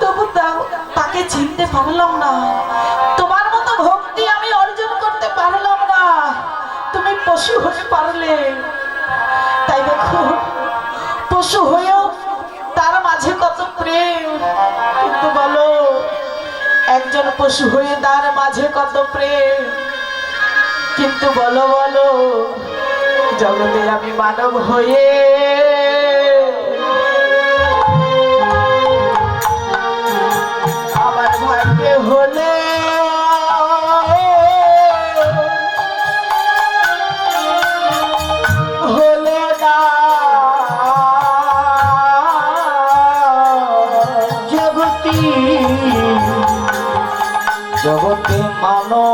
তবু তাকে চিনতে পারলাম না। তোমার মতো ভক্তি আমি অর্জন করতে পারলাম না, তুমি পশু হতে পারলে। তাই দেখো, পশু হয়েও তার মাঝে কত প্রেম, কিন্তু বলো একজন পশু হয়ে তার মাঝে কত প্রেম, কিন্তু বলো বলো জগতে আমি মানব হয়ে আমার ভাগ্যে হলে হলে না
জগতে মানো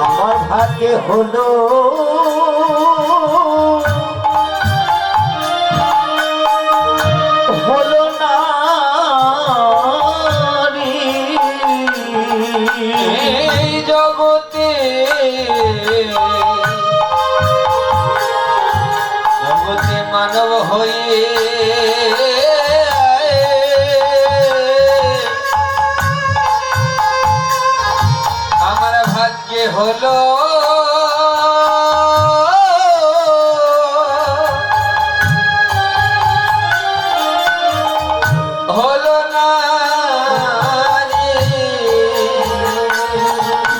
আমার ভাগ্যে হলো হলো না
এই জগতে মানব হয়ে আমার ভাগ্যে হলো হলো না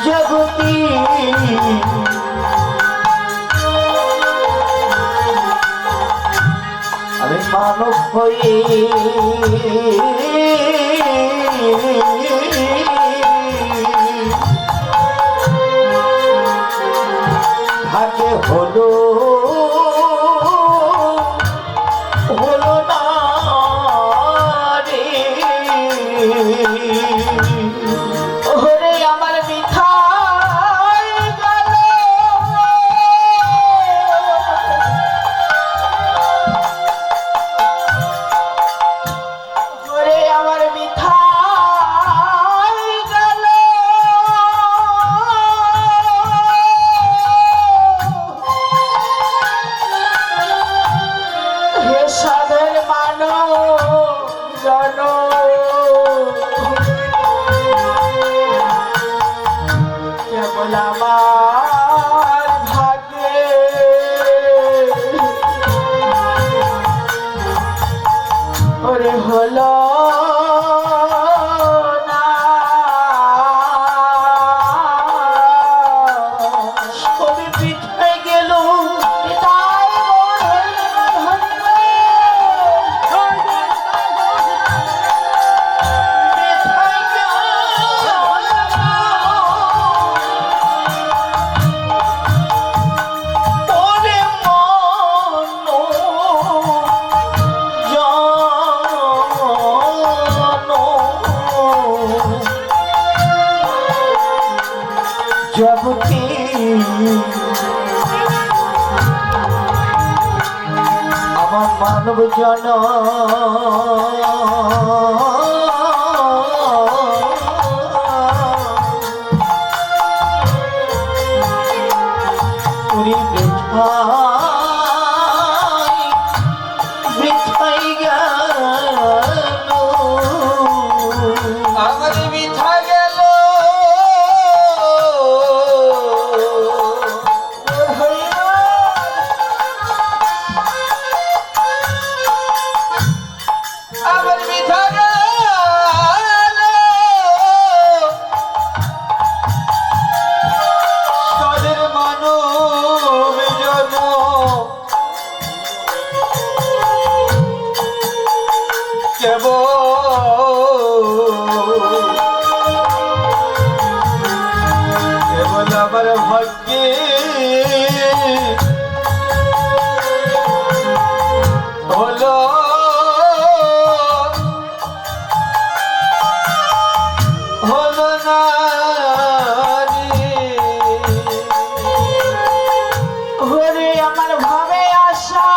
জগতি আমি মানব হয়ে ভাগ্যে হলো হলো না রে।
ওরে আমার মিঠাই গেল, ওরে আমার মিঠাই বলে আমার ভাগ্যে ওরে হলো না
কবি পিঠায় গেল
পিতায় মোর হইল
পিঠায় গেল ওরে মনো জগতি আমার মানব জন পুরী বৃথাই গেল
আমার মিঠা গেল আমার মিঠা গেল সাদের মানব জন কেবল আমার ভাগ্যে হলো হলো না
ওরে আমার ভাবে আসা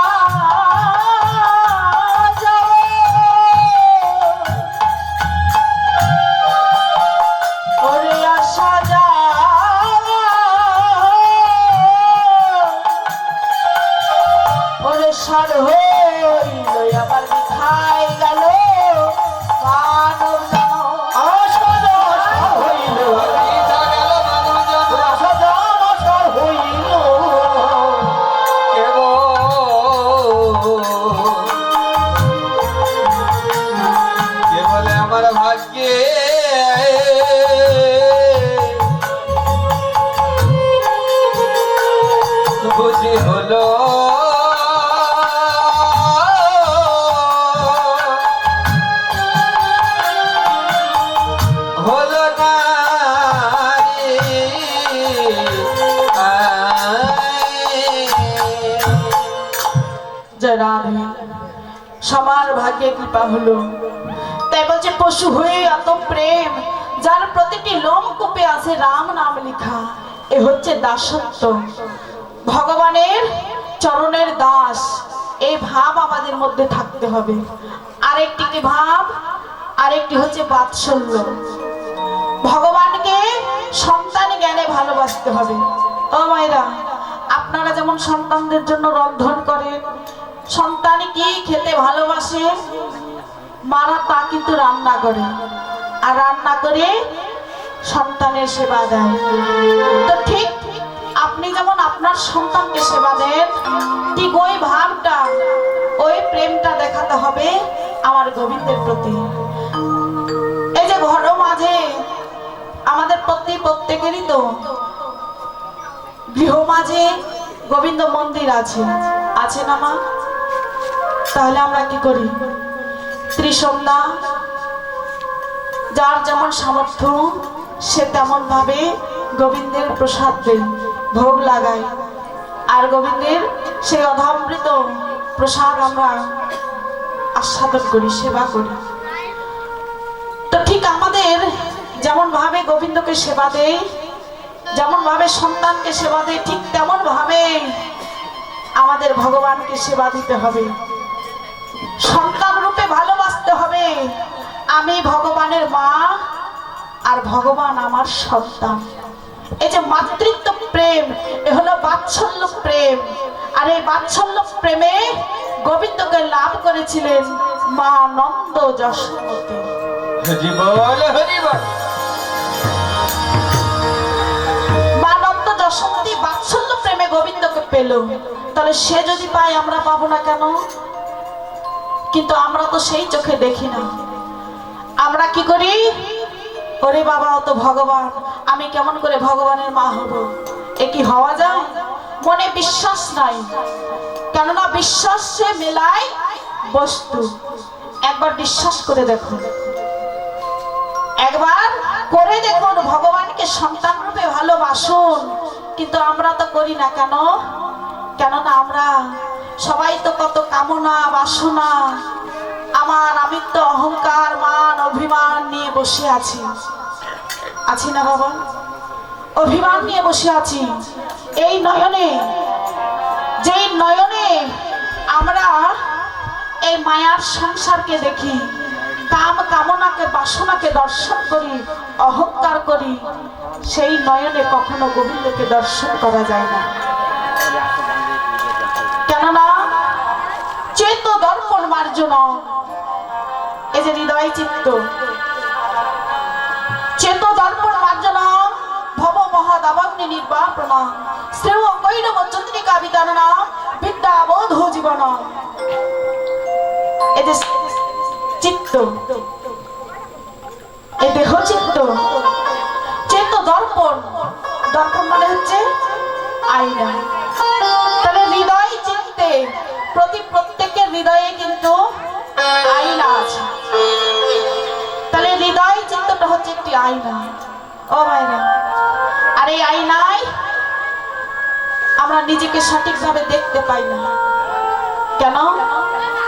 ওরে আসা যা ওরে সার হইল আমার মিঠাই গেল মানব জন
হইল
মিঠা গেল মানব জন
সদাবসার হইল
কেবল আমার ভাগ্যে বুঝি হলো হলো না
জয় রাধে সবার ভাগ্যে কৃপা হলো তাই বলছে পশু হয়ে এত প্রেম যার প্রতিটি লোমকূপে আছে রাম নাম লেখা এ হচ্ছে দাসত্ব ভগবানের চরণের দাস এই ভাব আমাদের মধ্যে থাকতে হবে আরেকটি কি ভাব আরেকটি হচ্ছে বাৎসল্য ভগবানকে সন্তান জ্ঞানে ভালোবাসতে হবে ও মায়েরা আপনারা যেমন সন্তানদের জন্য রন্ধন করেন সন্তান কি খেতে ভালোবাসে মারা তা কিন্তু রান্না করে আর রান্না করে সন্তানের সেবা দেয় তো ঠিক আপনি যেমন আপনার সন্তানকে সেবা দেন ঠিক ওই ভাবটা ওই প্রেমটা দেখাতে হবে আমার গোবিন্দের প্রতি এই যে ঘর মাঝে আমাদের প্রত্যেকেরই তো গৃহ মাঝে গোবিন্দ মন্দির আছে আছে না মা তাহলে আমরা কি করি ত্রিসন্ধ্যা যার যেমন সামর্থ্য সে তেমন ভাবে গোবিন্দের প্রসাদ দেয় ভোগ লাগায় আর গোবিন্দের সেই অধামৃত প্রসাদ আমরা আস্বাদন করি সেবা করি তো ঠিক আমাদের যেমন ভাবে গোবিন্দকে সেবা দেয় যেমন ভাবে সন্তানকে সেবা দেয় ঠিক তেমন ভাবে আমাদের ভগবানকে সেবা দিতে হবে সন্তান রূপে ভালোবাসতে হবে আমি ভগবানের মা আর ভগবান আমার সন্তান এই যে মাতৃত্ব প্রেম এ হলো বাৎসল্য প্রেম আর এই বাৎসল্য প্রেমে গোবিন্দকে লাভ করেছিলেন মা নন্দ যশোমতী
হরি বল হরি বল
পেল, তাহলে সে যদি পায় আমরা পাবো না কেন? কিন্তু আমরা তো সেই চোখে দেখি না। আমরা কি করি? ওরে বাবা, ও তো ভগবান, আমি কেমন করে ভগবানের মা হব? এ কি হওয়া যায়? মনে বিশ্বাস নাই, কেননা বিশ্বাস সে মেলায় বস্তু। একবার বিশ্বাস করে দেখুন, একবার করে দেখুন, ভগবানকে সন্তান রূপে ভালোবাসুন। কিন্তু আমরা তো করি না কেন? কেননা আমরা সবাই তো কত কামনা বাসনা, আমার আমিত্ব অহংকার মান অভিমান নিয়ে বসে আছি, আছি না বাবা? অভিমান নিয়ে বসে আছি। এই নয়নে, যেই নয়নে আমরা এই মায়ার সংসারকে দেখি, কাম কামনাকে বাসনাকে দর্শন করি, অহংকার করি, সেই নয়নে কখনো গোবিন্দকে দর্শন করা যায় না। কেননা চেত দর্পণ মার্জন, এই যে হৃদয় চিত্ত, চেত দর্পণ মার্জন ভব মহাদাবাগ্নি নির্বাপন শ্রেয় কৈরব চন্দ্রিকা বিতারণ বিদ্যা বোধ জীবন। এই যে চিত্ত, এই দেহ চিত্ত, চেত দর্পণ, দর্পণ মানে হচ্ছে আয়না। তাহলে হৃদয় চিত্তে প্রত্যেকের হৃদয়ে কিন্তু আয়না আছে। তাহলে হৃদয় চিত্তটা হচ্ছে একটি আয়না। ও ভাইরা, আর এই আয়নায় আমরা নিজেকে সঠিকভাবে দেখতে পাই না। কেন?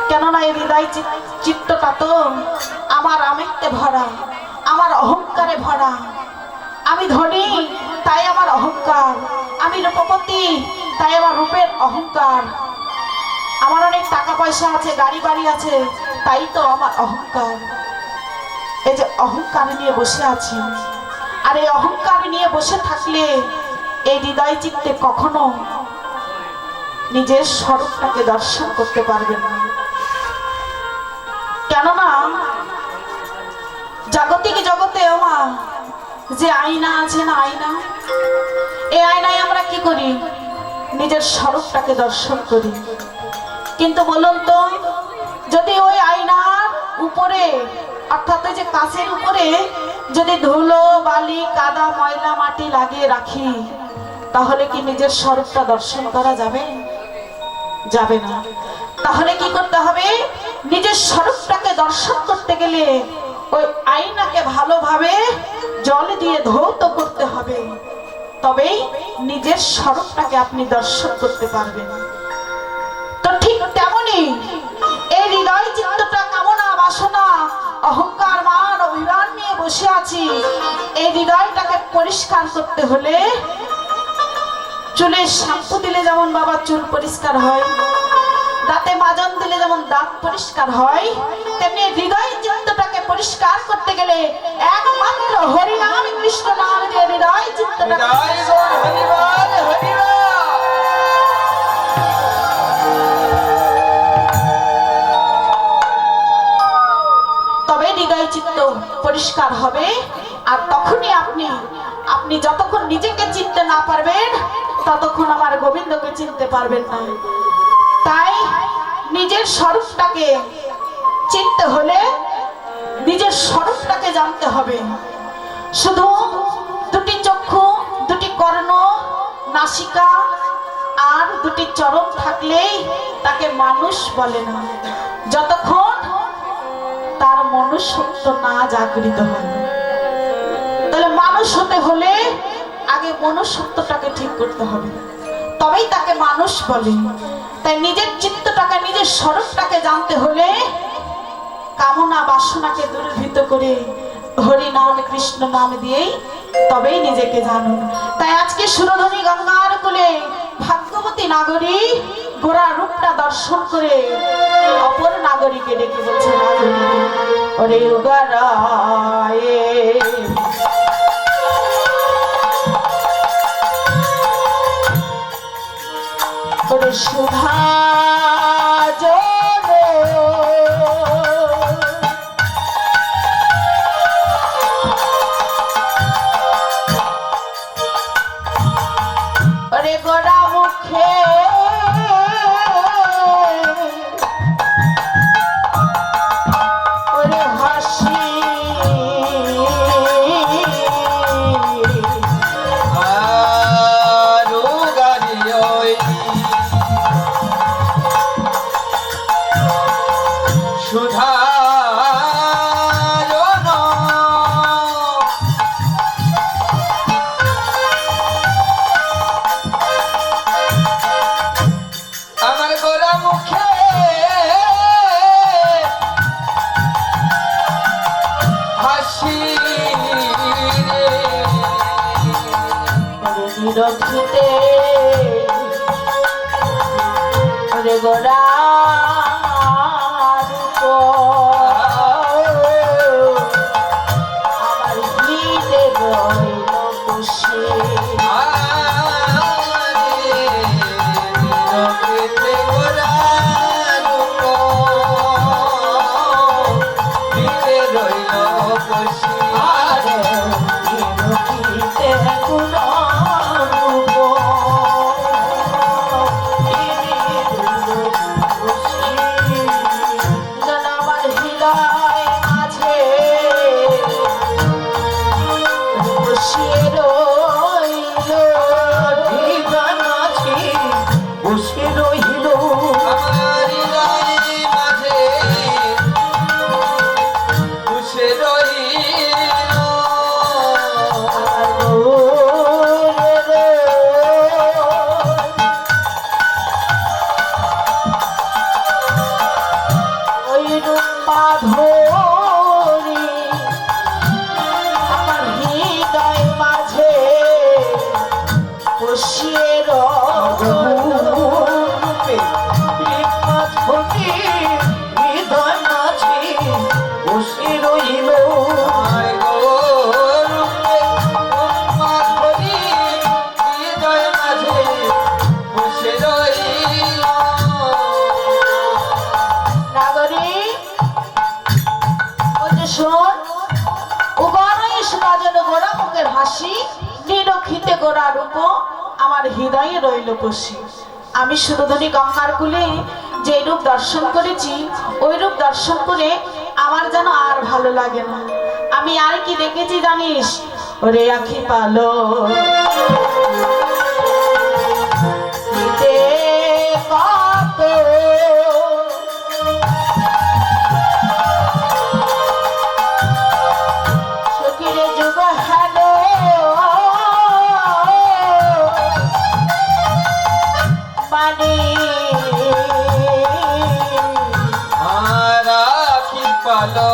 কেননা এই হৃদয় চিত্তটা তো আমার আমিত্বে ভরা, আমার অহংকারে ভরা। আমি ধনী, তাই আমার অহংকার। আমি রূপবতী, তাই আমার রূপের অহংকার। আমার অনেক টাকা পয়সা আছে, গাড়ি বাড়ি আছে, তাই তো আমার অহংকার। এই যে অহংকার নিয়ে বসে আছি, আর এই অহংকার নিয়ে বসে থাকলে এই হৃদয় চিত্তে কখনো নিজের স্বরূপটাকে দর্শন করতে পারবেন না। কেননা জাগতিক জগতে ওমা যে আয়না আছে না, আয়না, এই আয়নায় আমরা কি করি? নিজের স্বরূপটাকে দর্শন করি। কিন্তু বলুন তো, যদি ওই আয়নার উপরে, অর্থাৎ ওই যে কাঁচের উপরে যদি ধুলো বালি কাদা ময়লা মাটি লাগিয়ে রাখি, তাহলে কি নিজের স্বরূপটা দর্শন করা যাবে? যাবে না। তাহলে কি করতে হবে? নিজের স্বরূপটাকে দর্শন করতে গেলে ওই আয়নাকে ভালোভাবে জল দিয়ে ধৌত করতে হবে, তবেই নিজের স্বরূপটাকে আপনি দর্শন করতে পারবেন। তো ঠিক তেমনি এই হৃদয় চিত্তটা কামনা বাসনা অহংকার মান অভিমান নিয়ে বসে আছি, এই হৃদয়টাকে পরিষ্কার করতে হলে চুলে শ্যাম্পু দিলে যেমন বাবা চুল পরিষ্কার হয়, দাঁতে মাজন দিলে যেমন দাঁত পরিষ্কার হয়, তেমনি হৃদয় চিত্তটাকে পরিষ্কার করতে গেলে একমাত্র হরিনাম কৃষ্ণ নাম দিয়ে হৃদয় চিত্তটাকে তবে হৃদয় চিত্ত পরিষ্কার হবে। আর তখনই আপনি যতক্ষণ নিজেকে চিনতে না পারবেন, ততক্ষণ আমার গোবিন্দকে চিনতে পারবেন না। তাই নিজের স্বরূপটাকে চিনতে হলে নিজের স্বরূপটাকে জানতে হবে। শুধু দুটি চক্ষু, দুটি কর্ণ, নাসিকা আর দুটি চরণ থাকলেই তাকে মানুষ বলে না, যতক্ষণ তার মনুষ্যত্ব না জাগরিত হয়। তাহলে মানুষ হতে হলে আগে মনুষ্যত্বটাকে ঠিক করতে হবে, তবেই তাকে মানুষ বলে। তাই নিজের চিত্তটাকে, নিজের স্বরূপটাকে জানতে হলে কামনা বাসনাকে দূরীভূত করে হরি নাম কৃষ্ণ নাম দিয়েই তবেই নিজেকে জানুন। তাই আজকে সুরধনী গঙ্গার কোলে ভাগ্যবতী নাগরী গোরা রূপটা দর্শন করে অপর নাগরীকে ডেকে বলছে, নাগরী ওরে উগারায়ে ওরে সুধা গোড়া মুখে নিরক্ষিতে রে গোরা আমার হৃদে রইল খুশি আমার হৃদয়ে রইল বসি আমি সুরধনী গঙ্গার কূলে যে রূপ দর্শন করেছি ওই রূপ দর্শন করে আমার যেন আর ভালো লাগে না আমি আর কি দেখেছি জানিস ওরে আখি পালো কত সখীরে যুগ হ্যালো পানি
আখি পালো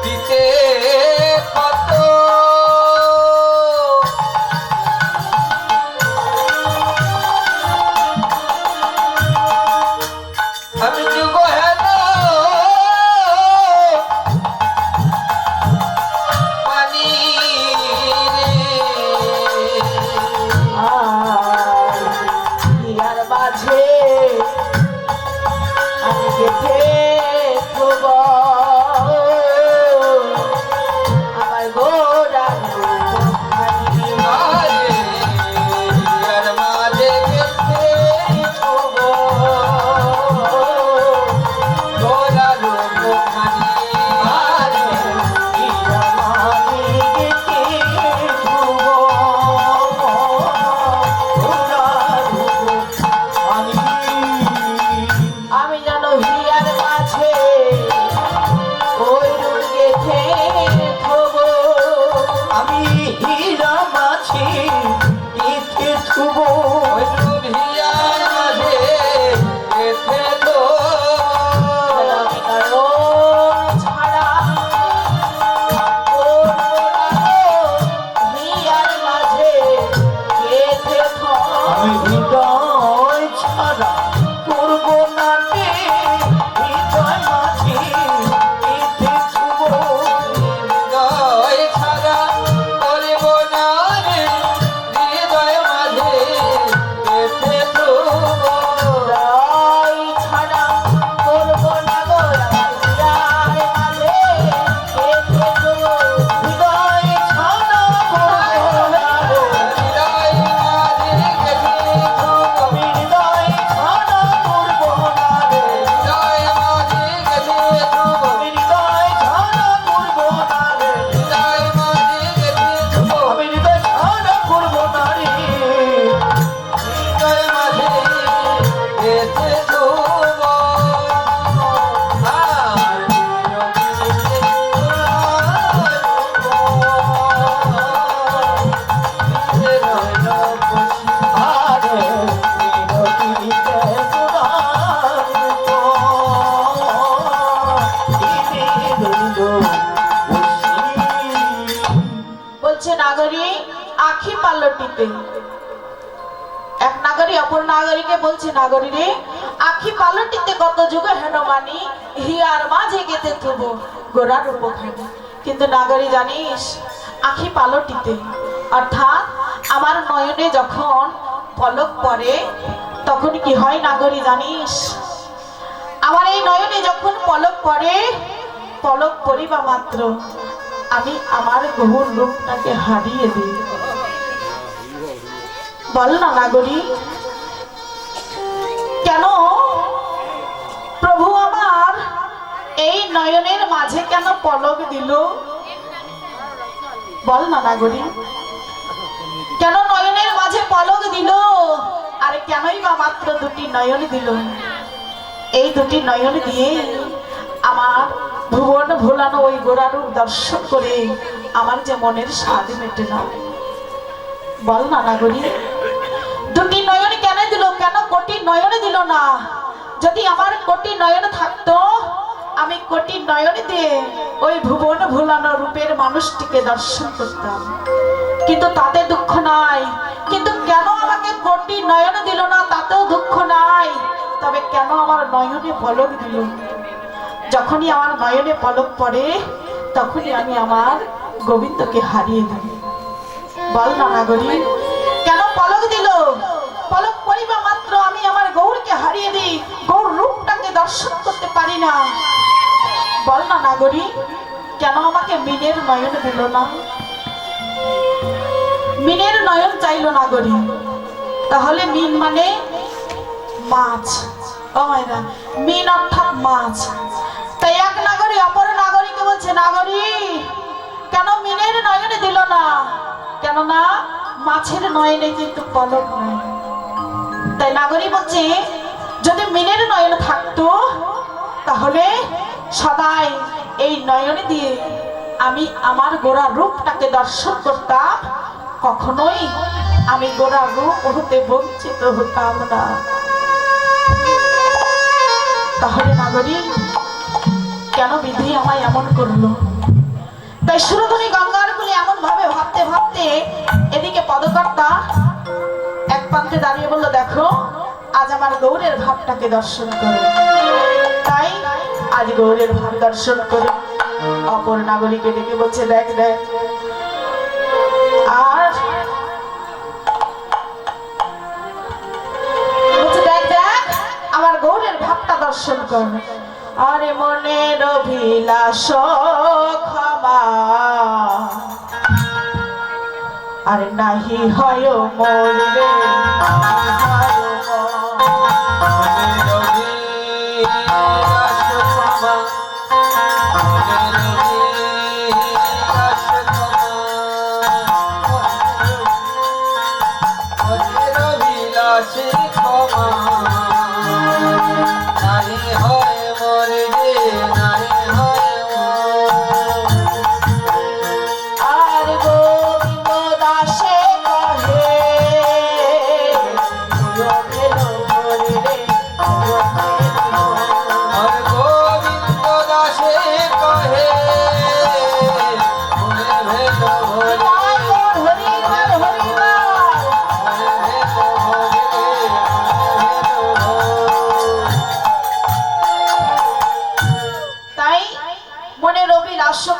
দিতে কত আমি যুগ হেলো পানি
আর নাগরী আখি পালটিতে। এক নাগরী অপর নাগরীকে বলছে, নাগরী রে আখি পালটিতে কত যুগে হেন মানি হিয়ার মাঝে গেতে থুব গোড়ার উপখানে। কিন্তু নাগরী জানিস আখি পালটিতে অর্থাৎ আমার নয়নে যখন পলক পড়ে তখন কি হয় নাগরী জানিস? আমার এই নয়নে যখন পলক পড়ে, পলক পড়িবা মাত্র আমি আমার গৌর রূপটাকে হারিয়ে দিই। বল না নাগরী, কেন প্রভু আমার এই নয়নের মাঝে কেন পলক দিল? বল না নাগরী, কেন নয়নের মাঝে পলক দিল? আরে কেনই বা মাত্র দুটি নয়ন দিল? এই দুটি নয়ন দিয়ে আমার ভুবন ভোলানো ওই গোড়ারূপ দর্শন করে আমার যে মনের স্বাদ মেটে না। বল না নাগরী, দুটি নয়ন কেন দিল? কেন কোটি নয়ন দিল না? যদি আমার কোটি নয়ন থাকতো আমি কোটি নয়ন দিয়ে ওই ভুবন ভোলানো রূপের মানুষটিকে দর্শন করতাম, কিন্তু তাতে দুঃখ নাই। কিন্তু কেন আমাকে কোটি নয়ন দিল না তাতেও দুঃখ নাই, তবে কেন আমার নয়নে পলক দিল? যখনই আমার নয়নে পলক পড়ে তখনই আমি আমার গোবিন্দকে হারিয়ে দিই। বল না নাগরী, কেন পলক দিল? পলক পড়িবা মাত্র আমি আমার গৌরকে হারিয়ে দিই, গৌর রূপটাকে দর্শন করতে পারি না। বল না নাগরী, কেন আমাকে মিনের নয়ন দিল না? মিনের নয়ন চাইল নাগরী, তাহলে মিন মানে মাছ। ও মায়েরা, মিন অর্থাৎ মাছ। তাই এক নাগরী অপর নাগরীকে বলছে, নাগরী কেন মিনের নয়নে দিল না? কেননা মাছের নয়নে কিন্তু পলক নাই। তাই নাগরী বলছে, যদি মিনের নয়ন থাকতো তাহলে সদাই এই নয়নে দিয়ে আমি আমার গোড়া রূপটাকে দর্শন করতাম, কখনোই আমি গোড়া রূপ হতে বঞ্চিত হতাম না। তাহলে নাগরী কেন বিধি আমায় এমন করলো? তাই সুরধনী গঙ্গার কুলে এমন ভাবে ভাবতে ভাবতে এদিকে পদকর্তা এক প্রান্তে দাঁড়িয়ে বলল, দেখো আজ আমার গৌরের ভাবটাকে দর্শন করো। তাই আজ গৌরের ভাব দর্শন করে অপর নাগরীকে ডেকে বলছে, দেখ দেখ, আর বলছে দেখ দেখ আমার গৌরের ভাবটা দর্শন কর। আরে মনের অভিলাষ ক্ষমা আর নাহি হয় মরবে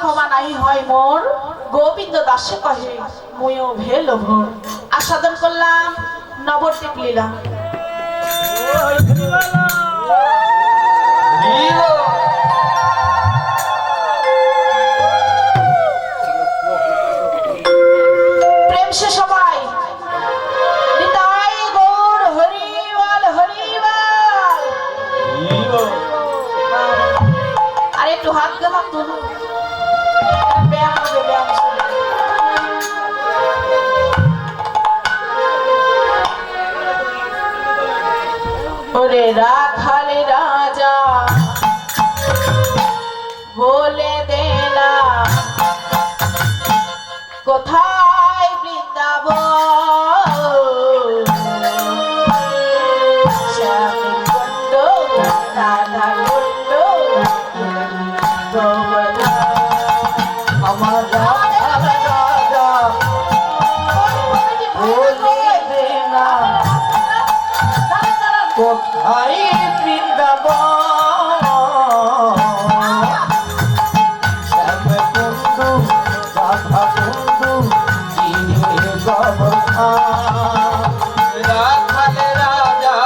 ক্ষমা নাই হয় মোর, গোবিন্দ দাসে কহে ময়ো ভেল ভোর। আস্বাদন করলাম নবদ্বীপ লীলা। প্রেম সে সবাই নিতাই গৌর হরিবল হরিবল। আরে একটু হাত গেলাম তুলুন, ব্যায়াম হবে, ব্যায়াম শুরু। ওরে রাখাল রাজা বলে দেনা কোথায় বৃন্দাবন, শ্যামী কুণ্ড রাধা কুণ্ড গোবর্ধন।
আমার রাধা রাধা কোথায় বৃন্দাবন শ্যামকুণ্ডু রাধা কুণ্ডু চিরে গোবর্ধন
রাখাল রাজা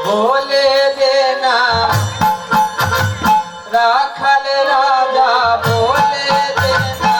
বলে দেনা রাখাল রাজা বলে দেনা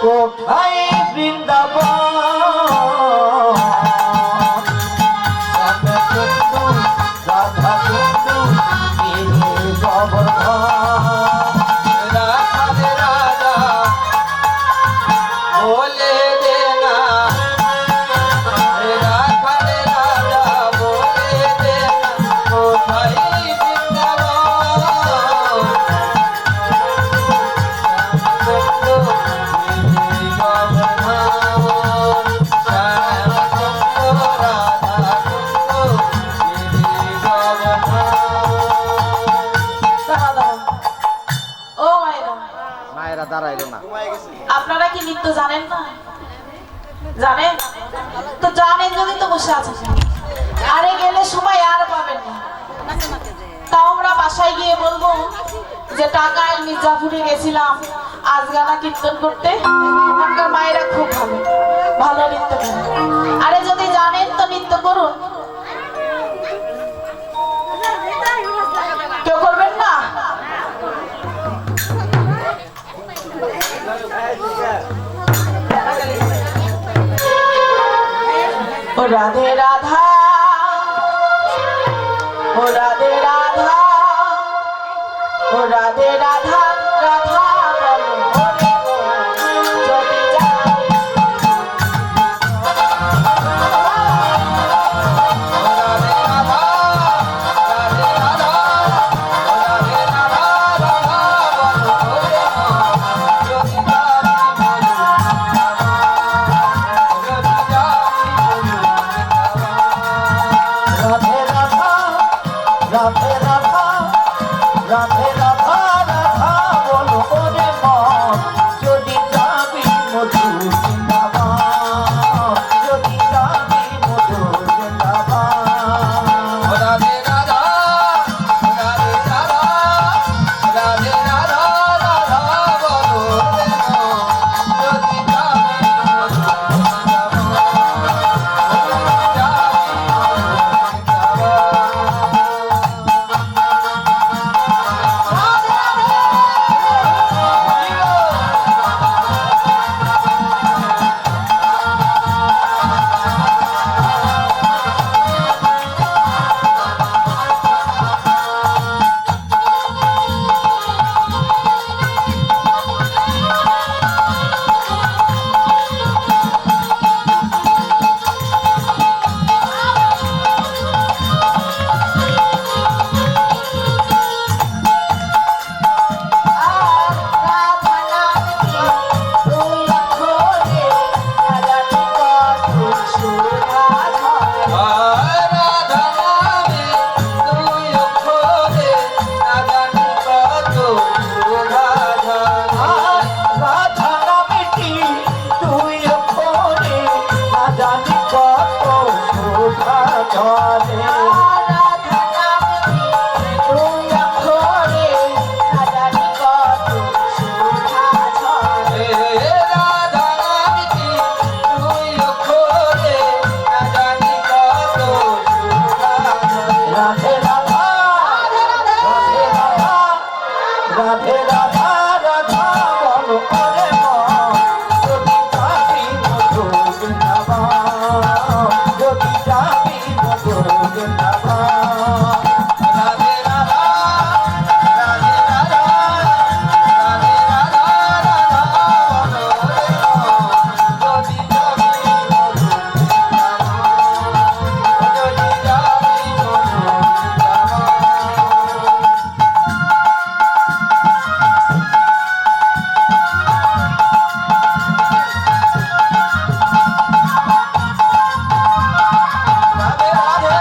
কোথায়
আপনারা কি নৃত্য জানেন না? জানেন তো, জানেন যদি তো বসে আছেন, আরে গেলে সময় আর পাবেন না। তাও আমরা বাসায় গিয়ে বলবো যে টাকায় মির্জাপুরে গেছিলাম আজ গানা কীর্তন করতে, ওখানকার মায়েরা খুব ভালো ভালো নৃত্য করে। আরে যদি জানেন তো নৃত্য করুন, কেউ করবেন না? ও রাধে রাধা, ও রাধে রাধা, ও রাধে রাধা, রাধা বলো হরি বল, যদি জানি
রাধে রাধা রাধে রাধা রাধে রাধা রাধা জানি কত শোভা চলে
রাধা নামে দুই অক্ষরে না জানি কত শোভা ঝরে।
রাধা নামটি দুই অক্ষরে না জানি কত শোভা ঝরে।
রাধে রাধা রাধে রাধা রাধে রাধা রাধা বলো করে মন যদি যাবি মধুর বৃন্দাবন যদি যাবি মধুর বৃন্দাবন
রাধে রাধা রাধে রাধা রাধে রাধা রাধা বলো রে মন যদি যাবি মধুর বৃন্দাবন যদি যাবি মধুর বৃন্দাবন। রাধে রাধে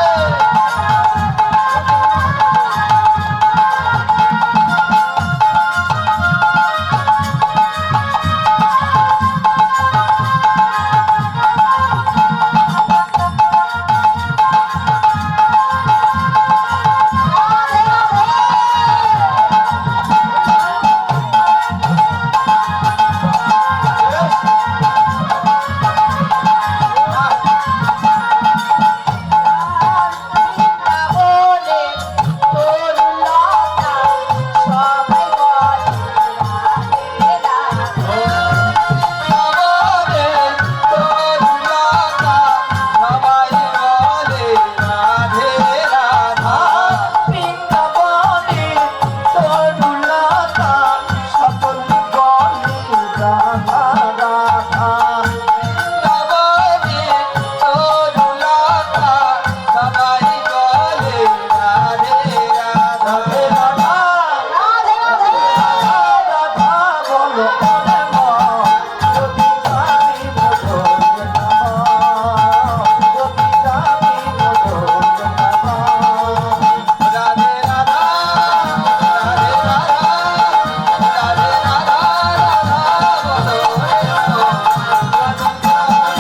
বৃন্দাবনে তরুলতা সবাই বলে রাধে রাধে।
বৃন্দাবনে তরুলতা সবাই বলে রাধে রাধা।
বৃন্দাবনে তরুলতা সকল বলে রাধা রাধা
বৃন্দাবনে তরুলতা সবাই বলে রাধে রাধা।
রাধে রাধা
রাধে রাধে
রাধা বলো করে মন যদি যাবি মধুর বৃন্দাবন যদি যাবি মধুর বৃন্দাবন
রাধে রাধা রাধে রাধা রাধে রাধা রাধা বলো রে মন যদি যাবি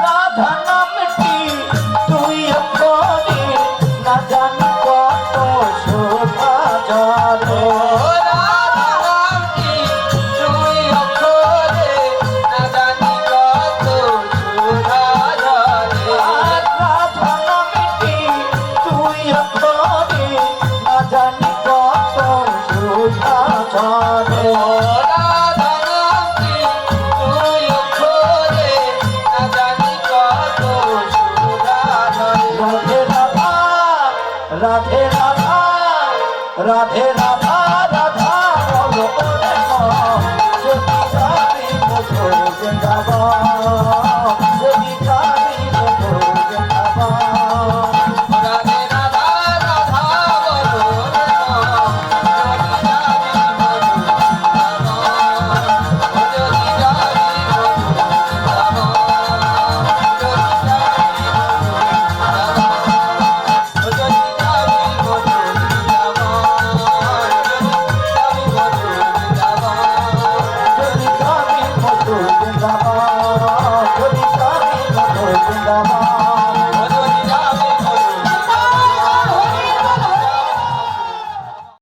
রাধা নামটি তুই অক্ষরে না জানি কত শোভা চলে রাধা নামটি তুই অক্ষরে না জানি কত শোভা চলে রাধে রাধা রাধে রাধা রাধে রাধা রাধা